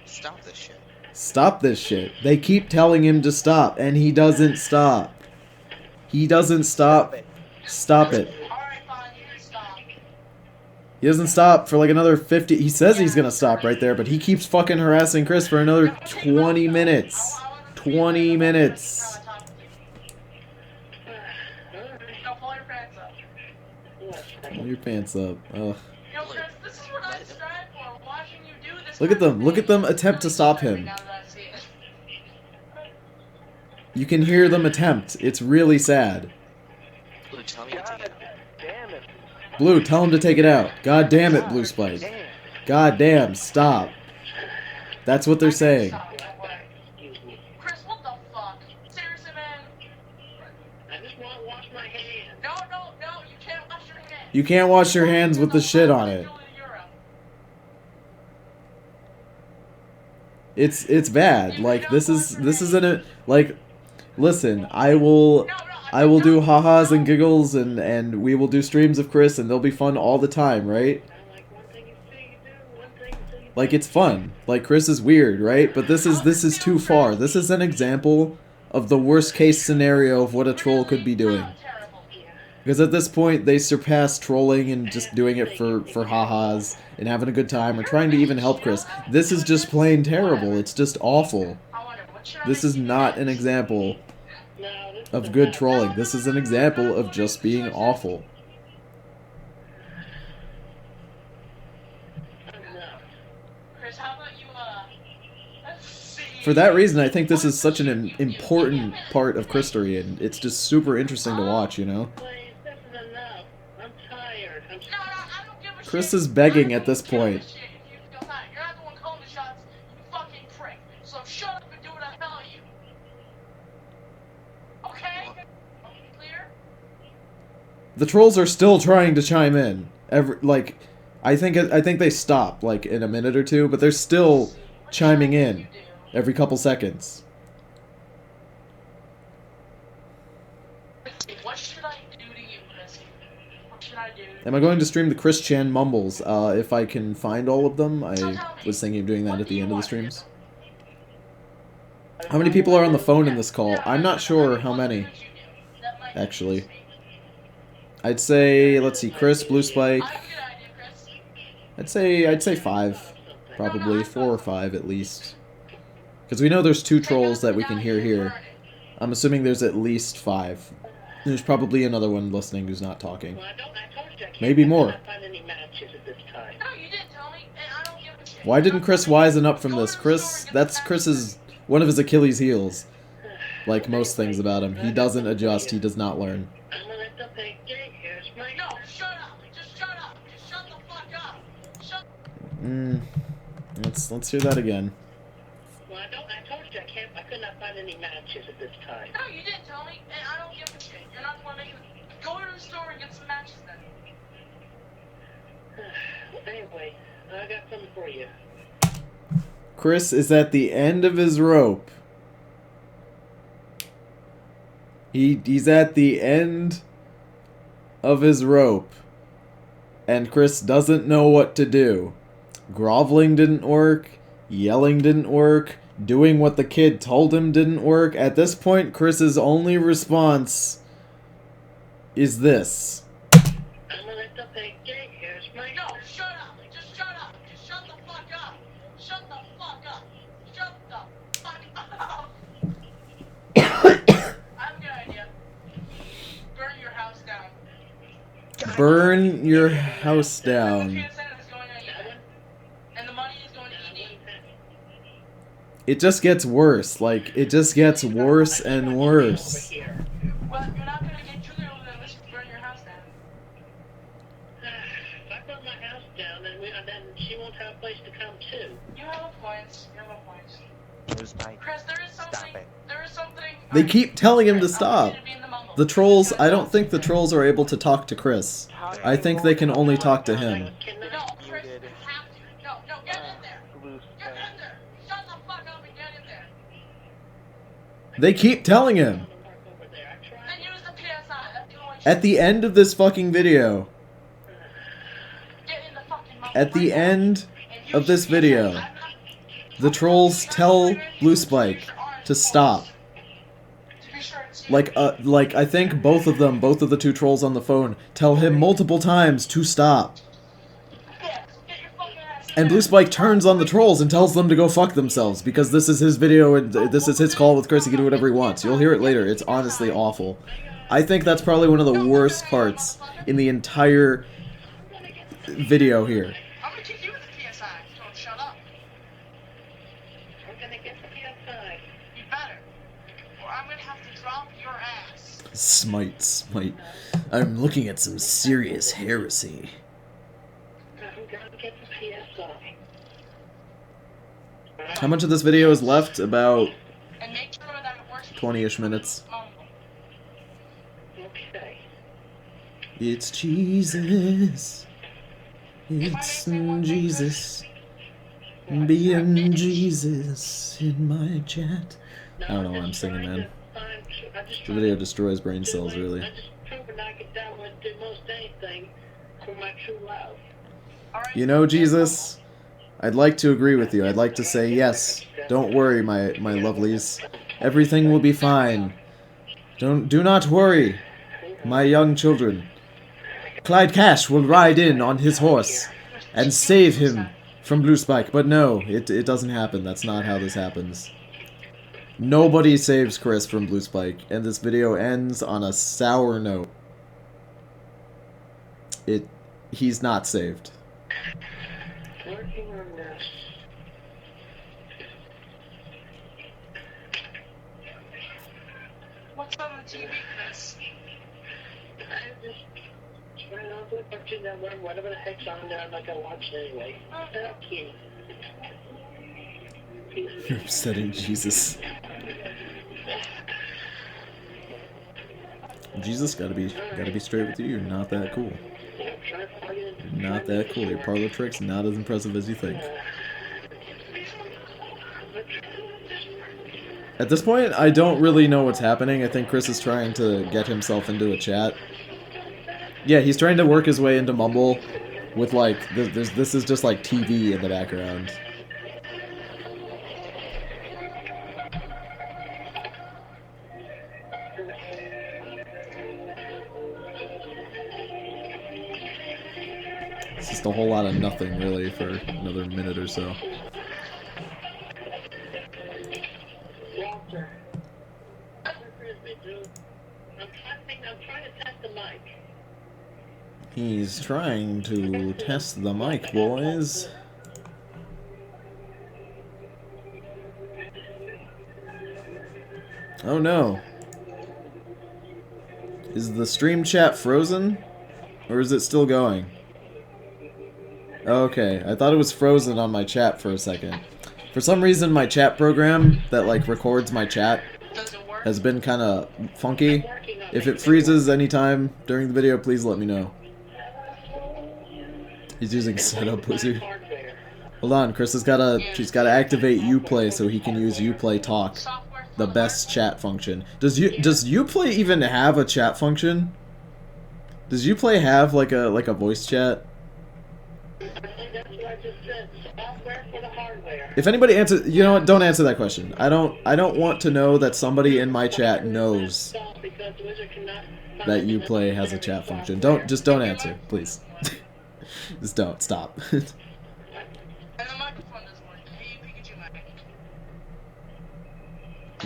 Stop this shit. Stop this shit. They keep telling him to stop, and he doesn't stop. He doesn't stop. Stop it. Alright, fine, you can stop. He doesn't stop for like another 50... He says he's gonna stop right there, but he keeps fucking harassing Chris for another 20 minutes. 20 minutes. Now pull your pants up. Pull your pants up. Ugh. Yo, Chris, this is what I strive for. Watching you do this. Look at kind of them. Look thing at them is attempt to really stop disturbing him. now that I see it. You can hear them attempt. It's really sad. Blue, tell me to take it out. Damn it. Blue, tell him to take it out. God damn it, Bluespike. God damn, stop. That's what they're saying. Stop, don't worry. Chris, what the fuck? Seriously, man? I just want to wash my hands. No, You can't wash your hands with the shit on it. It's bad. Like this isn't it. Like, listen, I will do ha-has and giggles and we will do streams of Chris and they'll be fun all the time, right? Like it's fun. Like Chris is weird, right? But this is too far. This is an example of the worst case scenario of what a troll could be doing. Because at this point, they surpass trolling and just doing it for ha-has and having a good time or trying to even help Chris. This is just plain terrible. It's just awful. This is not an example of good trolling. This is an example of just being awful. For that reason, I think this is such an important part of Christery, and it's just super interesting to watch, you know? Chris is begging at this point. The trolls are still trying to chime in. I think they stop like in a minute or two, but they're still chiming in every couple seconds. What should I do to you, Chrissy? What should I do? Am I going to stream the Chris Chan mumbles? If I can find all of them. I was thinking of doing that at the end of the streams. How many people are on the phone in this call? I'm not sure how many, actually. I'd say, let's see, Chris, Bluespike. I'd say 5, probably 4 or 5 at least. Because we know there's 2 trolls that we can hear here. I'm assuming there's at least 5. There's probably another one listening who's not talking. Maybe more. Why didn't Chris wisen up from this? That's Chris's, one of his Achilles heels. Like most things about him. He doesn't adjust, he does not learn. Let's hear that again. Well, I told you I could not find any matches at this time. No, you didn't tell me, and I don't give a shit. You're not the one making it. Go to the store and get some matches then. Anyway, I got something for you. Chris is at the end of his rope. He's at the end of his rope. And Chris doesn't know what to do. Groveling didn't work. Yelling didn't work. Doing what the kid told him didn't work. At this point, Chris's only response is this. I'm gonna let the big gate here's my... No, shut up. Just shut up. Just shut the fuck up. Shut the fuck up. Shut the fuck up. I have a good idea. Burn your house down. Burn your house down. It just gets worse. Like, it just gets worse and worse. Well, you're not gonna get through there unless you burn your house down. If I burn my house down, then she won't have a place to come to. You have a point. You have a point. Bluespike, Chris, there is something. stop it. There is something. They keep telling him to stop. The trolls, I don't think the trolls are able to talk to Chris. I think they can only talk to him. No, Chris, you have to. No, get in there. Get in there. Shut the fuck up and get in there. They keep telling him. And use the PSI. That's the only At the end of this fucking video. Get in the fucking mouth. At the end of this video. The trolls tell Bluespike to stop. Like I think both of the 2 trolls on the phone, tell him multiple times to stop. And Bluespike turns on the trolls and tells them to go fuck themselves, because this is his video and this is his call with Chris. He can do whatever he wants. You'll hear it later. It's honestly awful. I think that's probably one of the worst parts in the entire video here. I'm gonna kick you with the PSI. Don't shut up. I'm gonna get the PSI. You better. Or I'm gonna have to drop your ass. Smite. I'm looking at some serious heresy. I'm gonna get the PSI. How much of this video is left? About And make sure that it works. 20-ish minutes. Okay. It's Jesus. It's Jesus. Being Jesus in my chat. I don't know why I'm singing, man. The video destroys brain cells, really. I just proven I could do most anything for my true love. You know, Jesus, I'd like to agree with you. I'd like to say, yes, don't worry, my lovelies. Everything will be fine. Do not worry, my young children. Clyde Cash will ride in on his horse and save him from Bluespike. But no, it doesn't happen. That's not how this happens. Nobody saves Chris from Bluespike, and this video ends on a sour note. He's not saved. Working on this. What's on the TV, Chris? I just trying on to the Cartoon Network, whatever the heck's on there, I'm not gonna watch it anyway. Okay. You're upsetting Jesus. Jesus, gotta be straight with you. You're not that cool. You're not that cool. Your parlor trick's not as impressive as you think. At this point, I don't really know what's happening. I think Chris is trying to get himself into a chat. Yeah, he's trying to work his way into Mumble with, like, this is just, like, TV in the background. It's just a whole lot of nothing, really, for another minute or so. Walter. I'm trying to test the mic. He's trying to test the mic, boys. Oh no. Is the stream chat frozen? Or is it still going? Okay, I thought it was frozen on my chat for a second. For some reason, my chat program that, like, records my chat has been kind of funky. If it freezes anytime during the video, please let me know. He's using setup wizard. Hold on, Chris has she's gotta activate Uplay so he can use Uplay Talk, the best chat function. Does Uplay even have a chat function? Does Uplay have like a voice chat? If anybody answers, you know what? Don't answer that question. I don't want to know that somebody in my chat knows that Uplay has a chat function. Just don't answer, please. Just don't. Stop. And the microphone doesn't work. Hey, Pikachu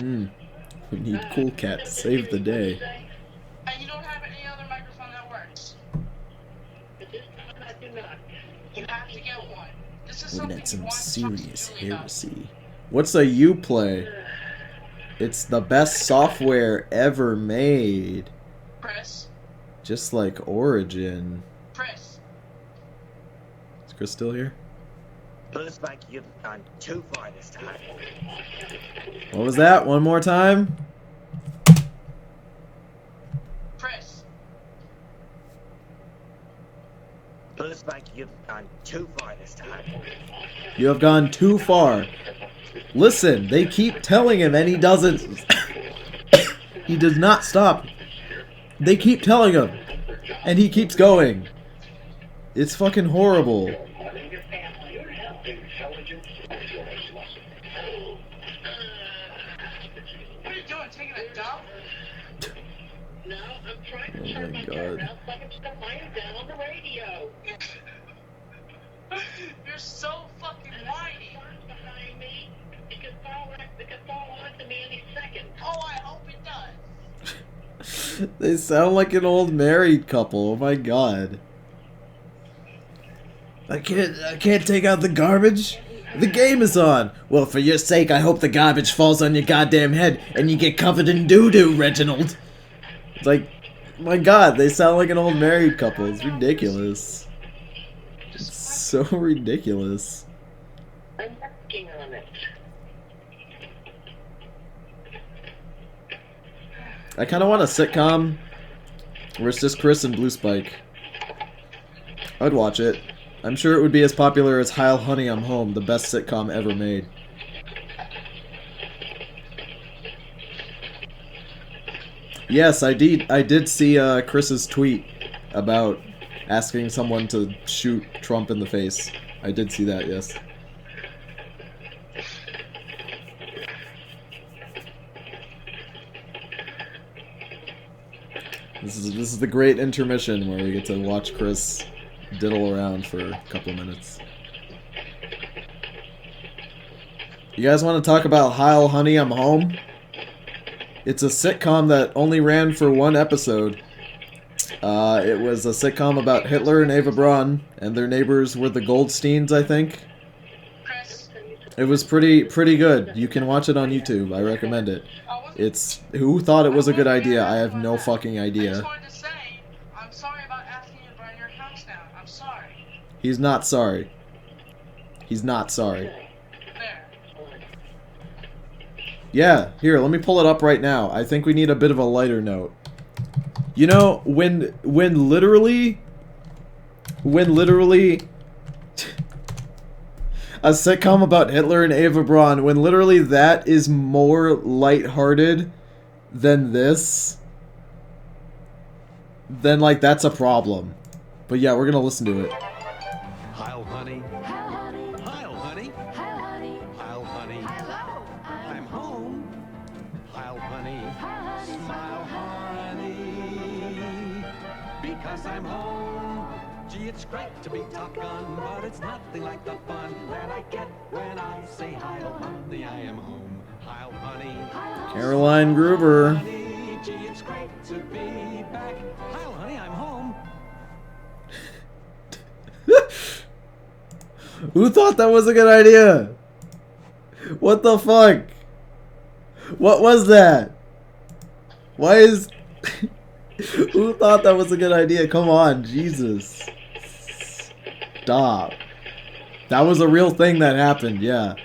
mic. We need Cool Cat to save the day. And you don't have any other microphone that works. You have to get one. This is Looking at something some you want to serious talk to Julie about. heresy. What's a Uplay? It's the best software ever made. Chris. Just like Origin. Chris. Is Chris still here? Bluespike, you've gone too far this time. What was that? One more time? Chris. Bluespike, you've gone too far this time. You have gone too far. Listen, they keep telling him and he doesn't. He does not stop. They keep telling him. And he keeps going. It's fucking horrible. What are you doing? Taking a dump? No, I'm trying to Oh turn my my God. camera out so I can start lying down on the radio. You're so fucking whiny. Behind me, it could fall onto me any second. Oh, I hope it does. They sound like an old married couple. Oh my god. I can't take out the garbage. The game is on. Well, for your sake, I hope the garbage falls on your goddamn head and you get covered in doo-doo, Reginald. It's like, my god, they sound like an old married couple. It's ridiculous. It's so ridiculous. I'm working on it. I kind of want a sitcom where it's just Chris and Bluespike. I'd watch it. I'm sure it would be as popular as Heil Honey I'm Home, the best sitcom ever made. Yes, I did see Chris's tweet about asking someone to shoot Trump in the face. I did see that, yes. This is the great intermission where we get to watch Chris diddle around for a couple minutes. You guys want to talk about Heil Honey I'm Home? It's a sitcom that only ran for one episode. It was a sitcom about Hitler and Eva Braun, and their neighbors were the Goldsteins, I think. It was pretty good. You can watch it on YouTube. I recommend it. It's... Who thought it was a good idea? I have no fucking I idea. just wanted to say, I'm sorry about asking you to burn your house down. I'm sorry. He's not sorry. He's not sorry. There. Yeah, here, let me pull it up right now. I think we need a bit of a lighter note. You know, when literally a sitcom about Hitler and Eva Braun, when literally that is more lighthearted than this, then like that's a problem. But yeah, we're gonna listen to it. Heil, honey. Heil, honey. Heil, honey. Heil, honey. Heil, honey. Hello. I'm home. Heil, honey. Smile, honey. Because I'm home. Gee, it's great to be Top Gun, but it's nothing like the fun that I get when I say Heil, honey, I am home. Heil, honey. Caroline Gruber. Honey, gee, it's great to be back. Heil, honey, I'm home. Who thought that was a good idea? What the fuck? What was that? Why is... Who thought that was a good idea? Come on, Jesus. Stop. That was a real thing that happened, yeah.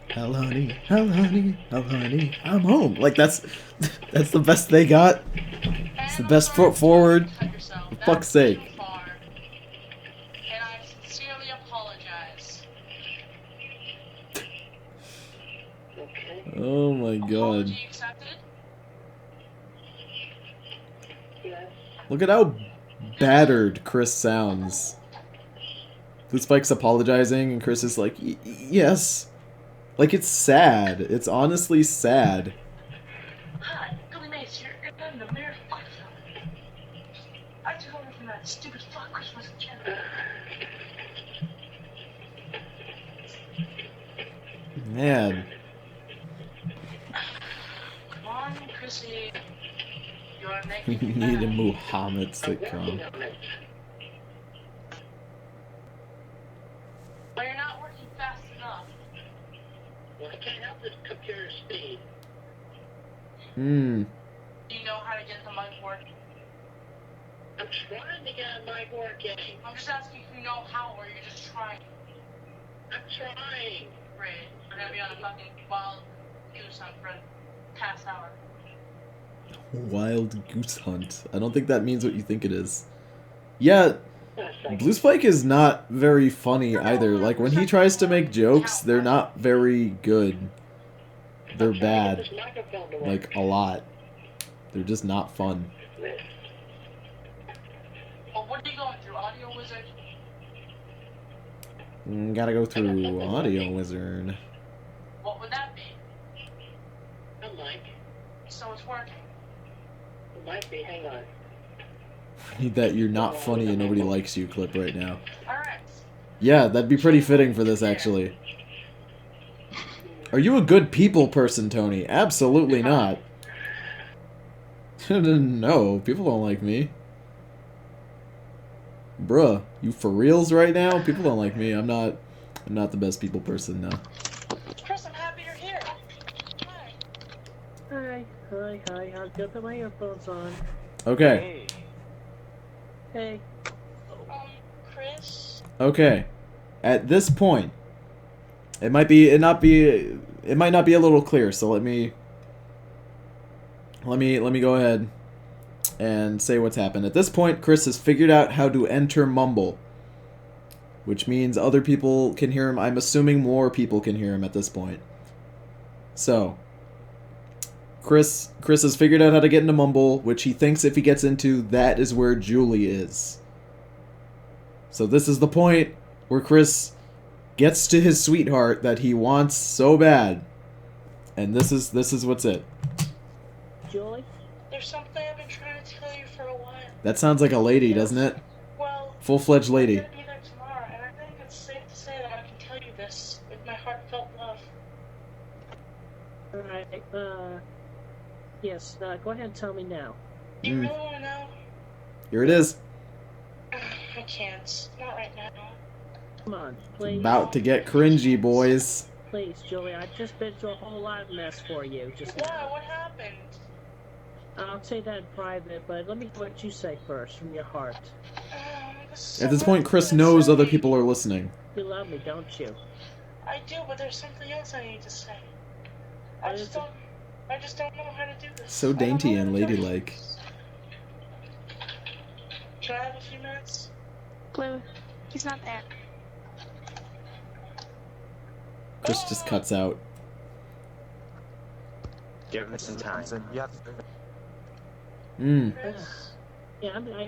Hell honey, I'm home. Like that's the best they got. It's the best foot forward. For fuck's sake. And I sincerely apologize. Okay. Oh my god. Apology accepted? Yes. Look at how battered Chris sounds. Bluespike's apologizing and Chris is like, yes. Like, it's sad. It's honestly sad. Hi, Billy Mace here, and I'm the mayor of Buckville. I took over from that stupid fuck Christmas agenda. Man. Come on, Chrissy. You wanna make We me need a mad? Muhammad I'm sitcom. working on it. But you're not working fast enough. Well, I can't help this computer speed. Do you know how to get the mic working? I'm trying to get my working. I'm just asking if you know how, or you're just trying. I'm trying. Great. We're gonna be on a fucking wild goose hunt for the past hour. Wild goose hunt. I don't think that means what you think it is. Yeah, Yes, I Bluespike is not very funny either. Like, when he tries to make jokes, they're not very good. They're I'm trying to get bad. this microphone to work. Like, a lot. They're just not fun. Well, what are you going through, Audio Wizard? Gotta go through Audio Wizard. What would that be? I'm like, So it's working. it might be. Hang on. I need that "you're not funny and nobody likes you" clip right now. Alright. Yeah, that'd be pretty fitting for this, actually. Are you a good people person, Tony? Absolutely not. No, people don't like me. Bruh, you for reals right now? People don't like me. I'm not the best people person now. Chris, I'm happy you're here. Hi. Hi. I'll get my earphones on. Okay. Hey. Chris? Okay. At this point, it might not be a little clear, so let me let me go ahead and say what's happened. At this point, Chris has figured out how to enter Mumble, which means other people can hear him. I'm assuming more people can hear him at this point. So, Chris has figured out how to get into Mumble, which he thinks if he gets into, that is where Julie is. So this is the point where Chris gets to his sweetheart that he wants so bad. And this is what's it. Julie? There's something I've been trying to tell you for a while. That sounds like a lady, doesn't it? Well, Full-fledged lady. I'm gonna be there tomorrow, and I think it's safe to say that I can tell you this with my heartfelt love. Alright, yes, go ahead and tell me now. Do you really want to know? Here it is. I can't. Not right now. Come on, please. About to get cringy, boys. Please, Julie, I've just been through a whole lot of mess for you just now. Why? What happened? I'll say that in private, but let me hear what you say first, from your heart. At this point, Chris knows other people are listening. You love me, don't you? I do, but there's something else I need to say. I just don't know how to do this. So dainty and ladylike. Can I have a few minutes? Blue, he's not there. Chris just cuts out. Give him some time. Yeah,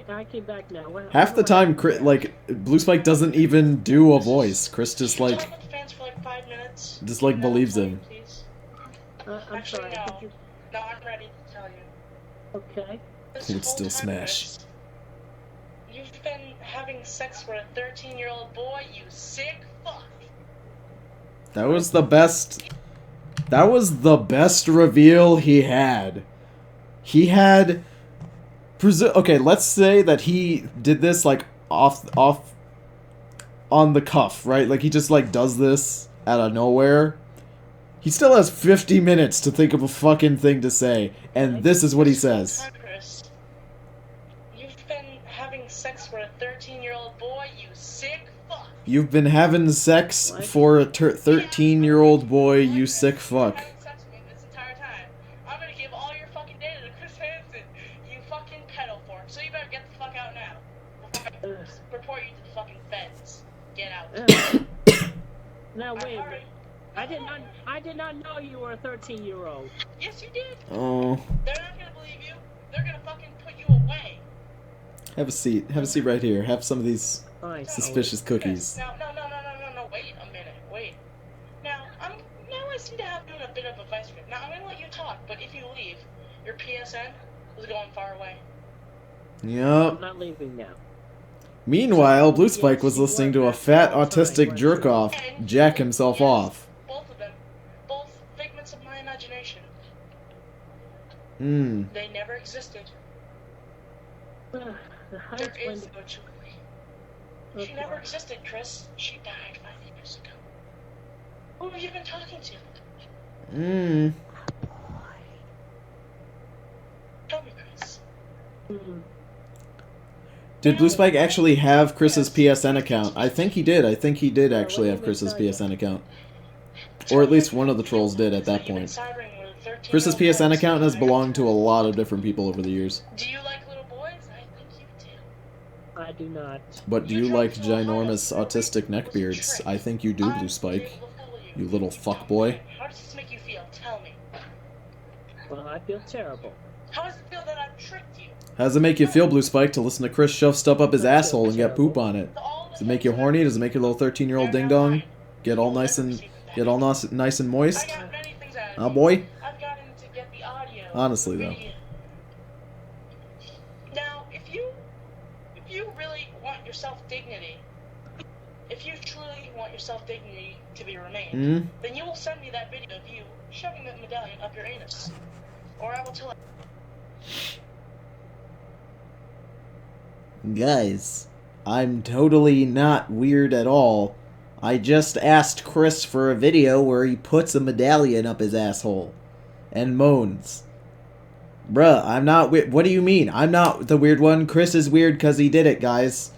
I came back now. Half the time, Bluespike doesn't even do a voice. Chris just Can you talk with the fans for like 5 minutes? just like believes him. Please? I'm Actually, sorry. no. No, I'm ready to tell you. Okay. This Would whole still time, smash. Chris, you've been having sex with a 13-year-old boy, you sick fuck. That was the best. That was the best reveal he had. He had. Okay, let's say that he did this like off on the cuff, right? Like he just like does this out of nowhere. He still has 50 minutes to think of a fucking thing to say, and this is what he says. Chris, you've been having sex with a 13-year-old boy, you sick fuck. You've been having sex for a 13-year-old boy, you sick fuck. Having sex with me this entire time. I'm gonna give all your fucking data to Chris Hansen, you fucking pedo fork. So you better get the fuck out now. Before I report you to the fucking feds. Get out. Now wait a minute. I did not know you were a 13-year-old. Yes, you did. Oh, They're not gonna believe you. They're gonna fucking put you away. have a seat. Have a seat right here. Have some of these Fine. suspicious cookies. No. Wait a minute. Wait. Now I seem to have you in a bit of a vice grip. Now I'm gonna let you talk, but if you leave, your PSN is going far away. Yup. I'm not leaving now. Meanwhile, Bluespike was listening to a fat autistic jerk-off jack himself off. Both of them. Both figments of my imagination. Hmm. They never existed. There is no Julie. She never existed, Chris. She died 5 years ago. Who have you been talking to? Hmm. Tell me, Chris. Did Bluespike actually have Chris's PSN account? I think he did. I think he did actually have Chris's PSN account. Or at least one of the trolls did at that point. Chris's PSN account has belonged to a lot of different people over the years. Do you like little boys? I think you do. I do not. But do you like ginormous autistic neckbeards? I think you do, Bluespike. You little fuckboy. How does this make you feel? Tell me. Well, I feel terrible. How does it feel that I've tricked you? How does it make you feel, Bluespike, to listen to Chris shove stuff up his asshole and get poop on it? Does it make you horny? Does it make your little 13-year-old ding-dong get all nice and moist? I got many things out of Oh you. boy. I've gotten to get the audio. Honestly, though. Now, if you really want your self-dignity, if you truly want your self-dignity to be remained, then you will send me that video of you shoving that medallion up your anus. Or I will tell it. Guys, I'm totally not weird at all. I just asked Chris for a video where he puts a medallion up his asshole and moans. Bruh, I'm not weird. What do you mean? I'm not the weird one. Chris is weird because he did it, guys.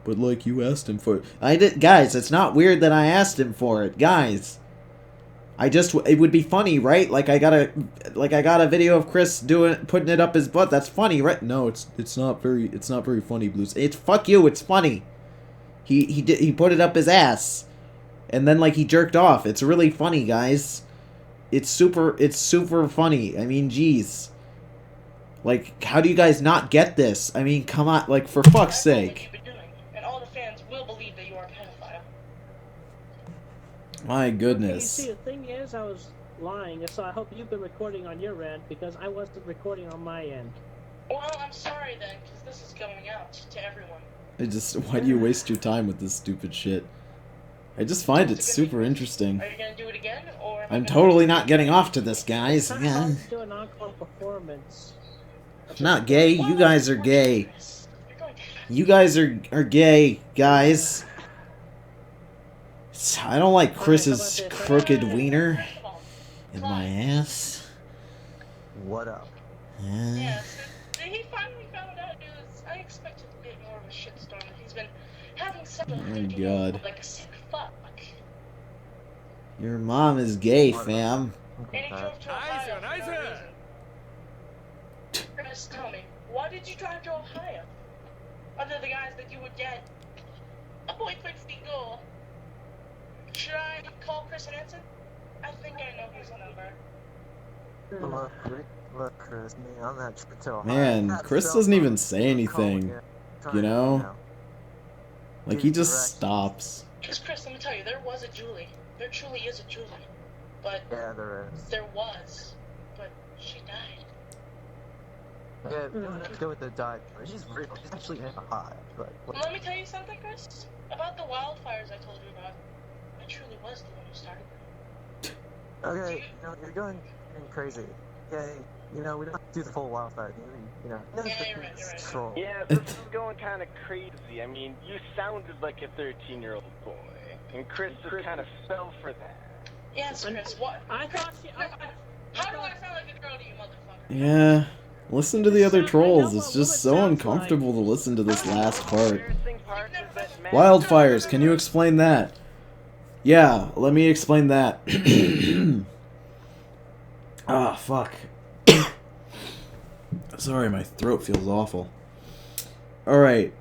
But like, you asked him for it. I did, guys, it's not weird that I asked him for it. Guys, it would be funny, right? Like I got a video of Chris putting it up his butt. That's funny, right? No, it's not very funny, Blues. It's fuck you. It's funny. He put it up his ass, and then like he jerked off. It's really funny, guys. It's super funny. I mean, jeez. Like, how do you guys not get this? I mean, come on, like, for fuck's sake. And all the fans will believe that you are a pedophile. My goodness. You see, the thing is, I was lying, so I hope you've been recording on your end, because I wasn't recording on my end. Well, I'm sorry then, because this is going out to everyone. Why do you waste your time with this stupid shit? I just find it super interesting. Are you gonna do it again, or... I'm totally not getting off to this, guys. It's Yeah. not do an encore performance. I'm not gay. You guys are gay. You guys are gay, guys. I don't like Chris's crooked wiener in my ass. What up? Yeah, so he finally found out it was... I expected a bit more of a shitstorm. He's been having sex with Oh my God. like a sick fuck. Your mom is gay, fam. And he drove to Ohio for no reason. Chris, tell me, why did you drive to Ohio? Other the guys that you would get a boyfriend single. Should I call Chris and answer? I think I know his number. Look, Chris, man, on that trip to Ohio. Man, Chris doesn't even say anything, you know? Like, he just stops. Because Chris, let me tell you, there was a Julie. There truly is a Julie. But Yeah, there is. there was. But she died. Yeah, we don't have to go with the dive. She's real. She's actually hot. But Let me tell you something, Chris. About the wildfires I told you about. I truly was the one who started them. okay, you're going crazy. Yeah, we don't have to do the full wildfire thing. Yeah, you're right. Troll. Yeah, this is going kind of crazy. I mean, you sounded like a 13-year-old boy, and Chris just kind of fell for that. Yes, Chris. What? I thought How do I sound like a girl to you, motherfucker? Yeah. Listen to the other trolls. It's just so uncomfortable to listen to this last part. Wildfires, can you explain that? Yeah, let me explain that. Ah, fuck. Sorry, my throat feels awful. Alright.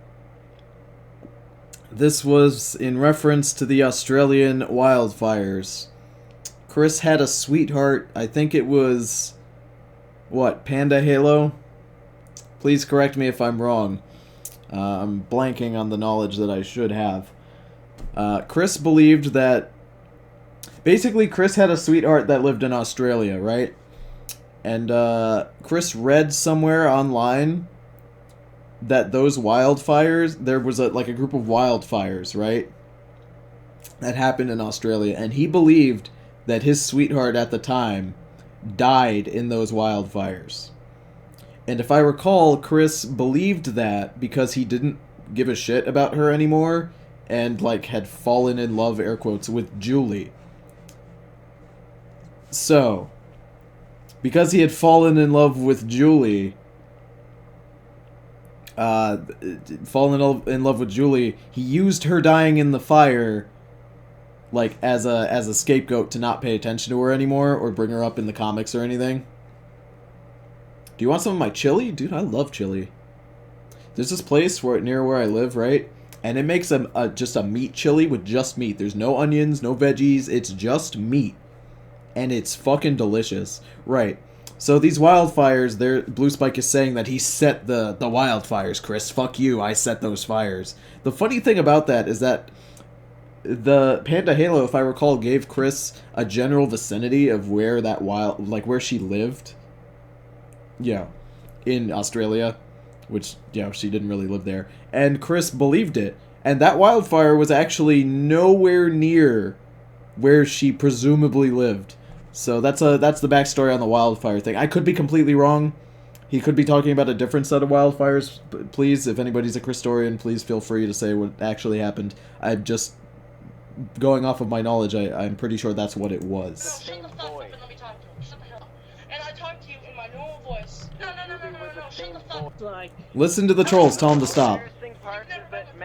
This was in reference to the Australian wildfires. Chris had a sweetheart. I think it was... What, Panda Halo? Please correct me if I'm wrong. I'm blanking on the knowledge that I should have. Chris believed that... Basically, Chris had a sweetheart that lived in Australia, right? And Chris read somewhere online that those wildfires... There was a group of wildfires, right? That happened in Australia. And he believed that his sweetheart at the time died in those wildfires. And if I recall, Chris believed that because he didn't give a shit about her anymore and had fallen in love, air quotes, with Julie. So, because he had fallen in love with Julie, he used her dying in the fire as a scapegoat to not pay attention to her anymore or bring her up in the comics or anything. Do you want some of my chili? Dude, I love chili. There's this place near where I live, right? And it makes just a meat chili with just meat. There's no onions, no veggies. It's just meat. And it's fucking delicious. Right. So these wildfires, Bluespike is saying that he set the wildfires, Chris. Fuck you, I set those fires. The funny thing about that is that the Panda Halo, if I recall, gave Chris a general vicinity of where that where she lived. Yeah, in Australia, which, she didn't really live there. And Chris believed it. And that wildfire was actually nowhere near where she presumably lived. So that's the backstory on the wildfire thing. I could be completely wrong. He could be talking about a different set of wildfires. Please, if anybody's a Christorian, please feel free to say what actually happened. I'm just going off of my knowledge. I'm pretty sure that's what it was. No, shut the fuck up and let me talk to you. Shut the hell up. And I talk to you in my normal voice. No, shut the fuck up. Listen to the trolls. Tell them to stop. No, shut the fuck up and let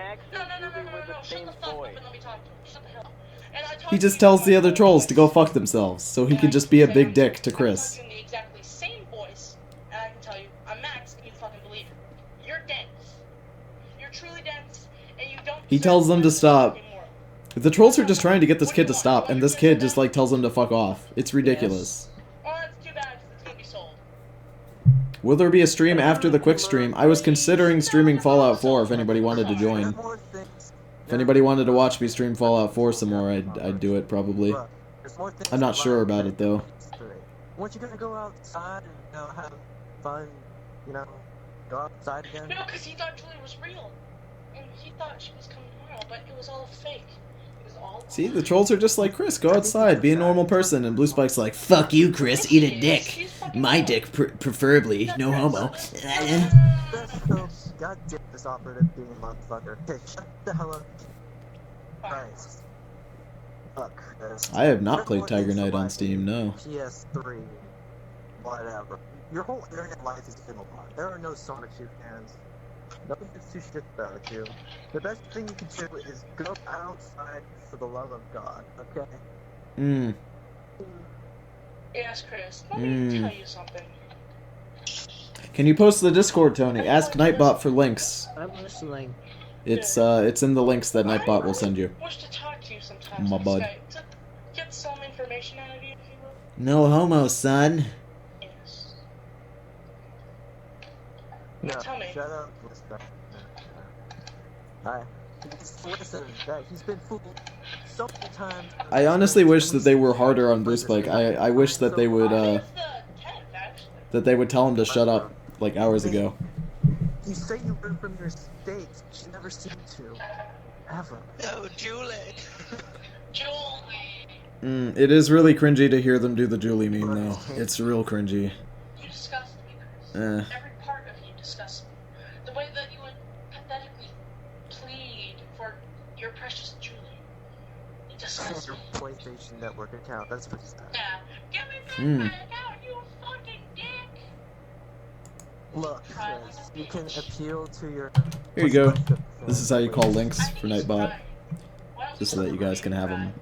me talk to you. Shut the hell up. And I He just tells the other trolls to go fuck themselves, so he can just be a big dick to Chris. I'm talking in the exactly same voice, and I can tell you, I'm Max, and you fucking believe it. You're dense. You're truly dense, and you don't. He tells them to stop. The trolls are just trying to get this kid to stop, and this kid just like tells them to fuck off. It's ridiculous. Oh, that's too bad, 'cause it's gonna be sold. Will there be a stream after the quick stream? I was considering streaming Fallout 4 if anybody wanted to join. More things. If anybody wanted to watch me stream Fallout 4 some more, I'd do it probably. Look, there's more things I'm not to sure learn about it though. Weren't you gonna go outside and have fun? Go outside again? No, because he thought Julie was real, and he thought she was coming tomorrow, but it was all fake. It was all. See, the trolls are just like, Chris, go outside, be a normal person, and Bluespike's like, fuck you, Chris, eat a dick. My dick, preferably, no homo. God damn this operative being a motherfucker. Okay, shut the hell up. Christ. Fuck this. I have not played Tiger Knight on Steam, no. PS3. Whatever. Your whole internet life is in a lot. There are no Sonic 2 fans. Nobody gives two shits about you. The best thing you can do is go outside for the love of God, okay? Yes, Chris, let me tell you something. Can you post the Discord, Tony? Ask Nightbot for links. I'm listening. It's in the links that Nightbot will send you. I wish to talk to you sometimes. My bud. To get some information out of you, if you will. No homo, son. Yes. No, Tell me. shut up. Hi. Listen, he's been fooled so many times. I honestly wish that they were harder on Bluespike. I wish that they would, It's the 10th, actually. that they would tell him to shut up, like, hours ago. You say you learn from your mistakes, but you never seem to. Ever. No, Julie. Julie. It is really cringy to hear them do the Julie meme, though. It's real cringy. You disgust me, Chris. Every part of you disgusts me. The way that you would pathetically plead for your precious Julie. It disgusts Your me. PlayStation Network account, that's pretty sad. Yeah. Give me back my account, you fucking dick! Look, Chris, you can appeal to your... Here you go. This is how you call links for Nightbot. Just so that you guys can have them.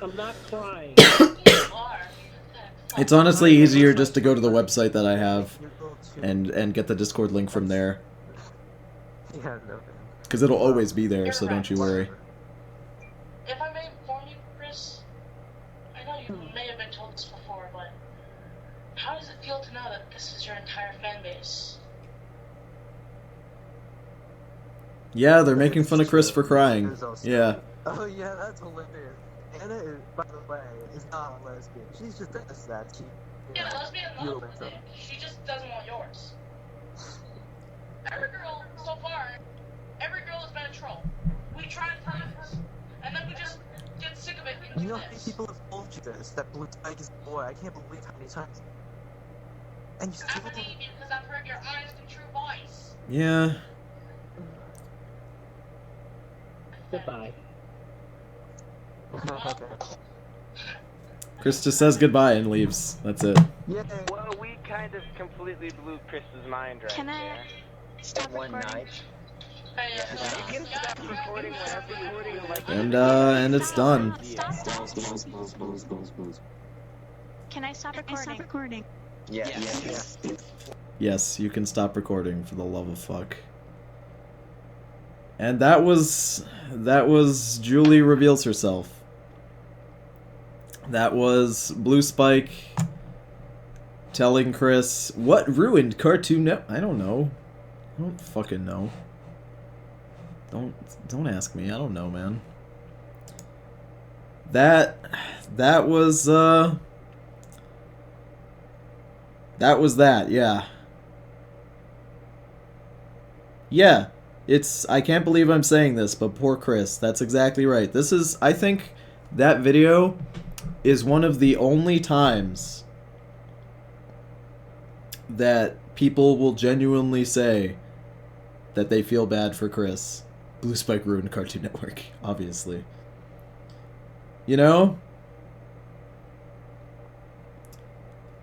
I'm not crying. It's honestly easier just to go to the website that I have and get the Discord link from there. Yeah, no. Because it'll always be there, so don't you worry. If I may inform you, Chris, I know you may have been told this before, but how does it feel to know that this is your entire fan base? Yeah, they're making fun of Chris for crying. Yeah. Oh yeah, that's hilarious. Anna, is, by the way, is not a lesbian. She's just that. Yeah, lesbian love her dick. She just doesn't want yours. Every girl, so far, every girl has been a troll. We tried first, and then we just get sick of it and You do know how many this. people have told you this, that Bluespike is a boy. I can't believe how many times. And you I still believe you because I've heard your honest and true voice. Yeah. Goodbye. Okay. Chris just says goodbye and leaves. That's it. Yeah. Well, we kind of completely blew Chris's mind right Can I there. stop recording? Hey, You can stop recording whenever you're recording, like... And it's done. Can I stop recording? Yes. Yes, you can stop recording, for the love of fuck. And that was Julie reveals herself. That was Bluespike telling Chris what ruined Cartoon Network. I don't know. I don't fucking know. Don't ask me. I don't know, man. That was that, yeah. Yeah. I can't believe I'm saying this, but poor Chris. That's exactly right. I think that video is one of the only times that people will genuinely say that they feel bad for Chris. Bluespike ruined Cartoon Network, obviously. You know?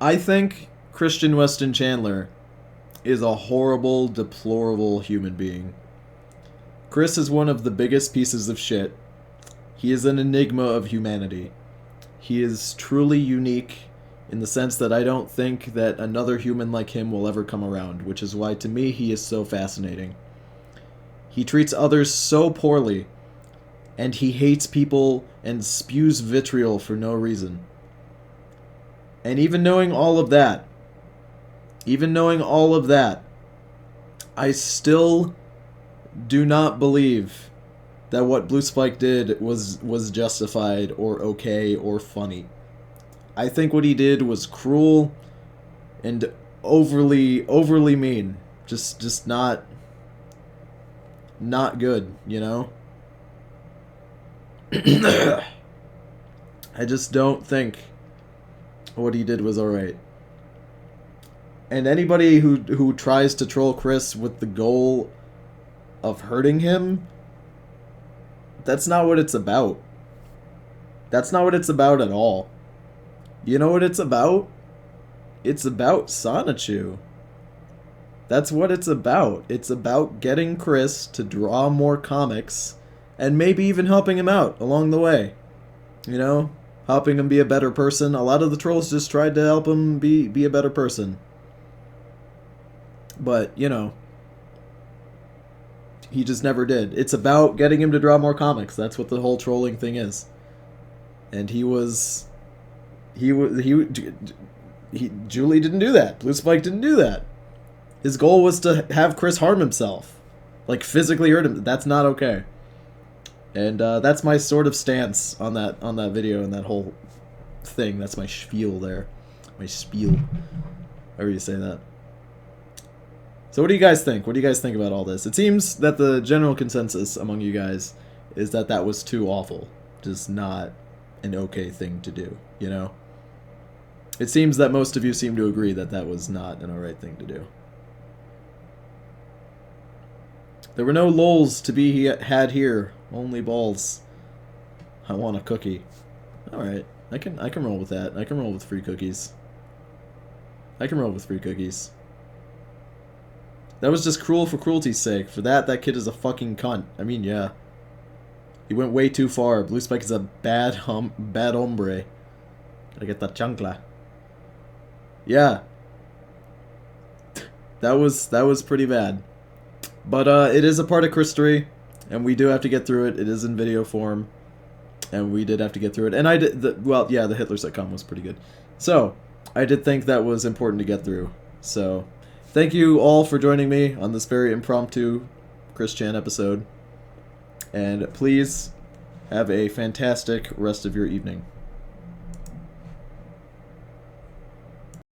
I think Christian Weston Chandler is a horrible, deplorable human being. Chris is one of the biggest pieces of shit He is an enigma of humanity. He is truly unique in the sense that I don't think that another human like him will ever come around, which is why to me he is so fascinating. He treats others so poorly, and he hates people and spews vitriol for no reason. And even knowing all of that, I still do not believe that what Bluespike did was justified or okay or funny. I think what he did was cruel and overly mean. Just not good, you know? I just don't think what he did was alright. And anybody who tries to troll Chris with the goal of hurting him, that's not what it's about. That's not what it's about at all. You know what it's about? It's about Sonichu. That's what it's about. It's about getting Chris to draw more comics and maybe even helping him out along the way. You know? Helping him be a better person. A lot of the trolls just tried to help him be a better person. But, you know, he just never did. It's about getting him to draw more comics. That's what the whole trolling thing is. And Julie didn't do that. Bluespike didn't do that. His goal was to have Chris harm himself. Like, physically hurt him. That's not okay. And that's my sort of stance on that video and that whole thing. That's my spiel there. My spiel. However you say that. So what do you guys think? What do you guys think about all this? It seems that the general consensus among you guys is that that was too awful. Just not an okay thing to do, you know? It seems that most of you seem to agree that that was not an alright thing to do. There were no lols to be had here. Only balls. I want a cookie. Alright. I can roll with that. I can roll with free cookies. That was just cruel for cruelty's sake. For that kid is a fucking cunt. I mean, yeah. He went way too far. Bluespike is a bad hombre. Gotta get that chancla. Yeah. That was pretty bad. But it is a part of Christory, and we do have to get through it. It is in video form, and we did have to get through it. And I did, well, yeah, the Hitler sitcom was pretty good. So, I did think that was important to get through. So, thank you all for joining me on this very impromptu Chris Chan episode. And please have a fantastic rest of your evening.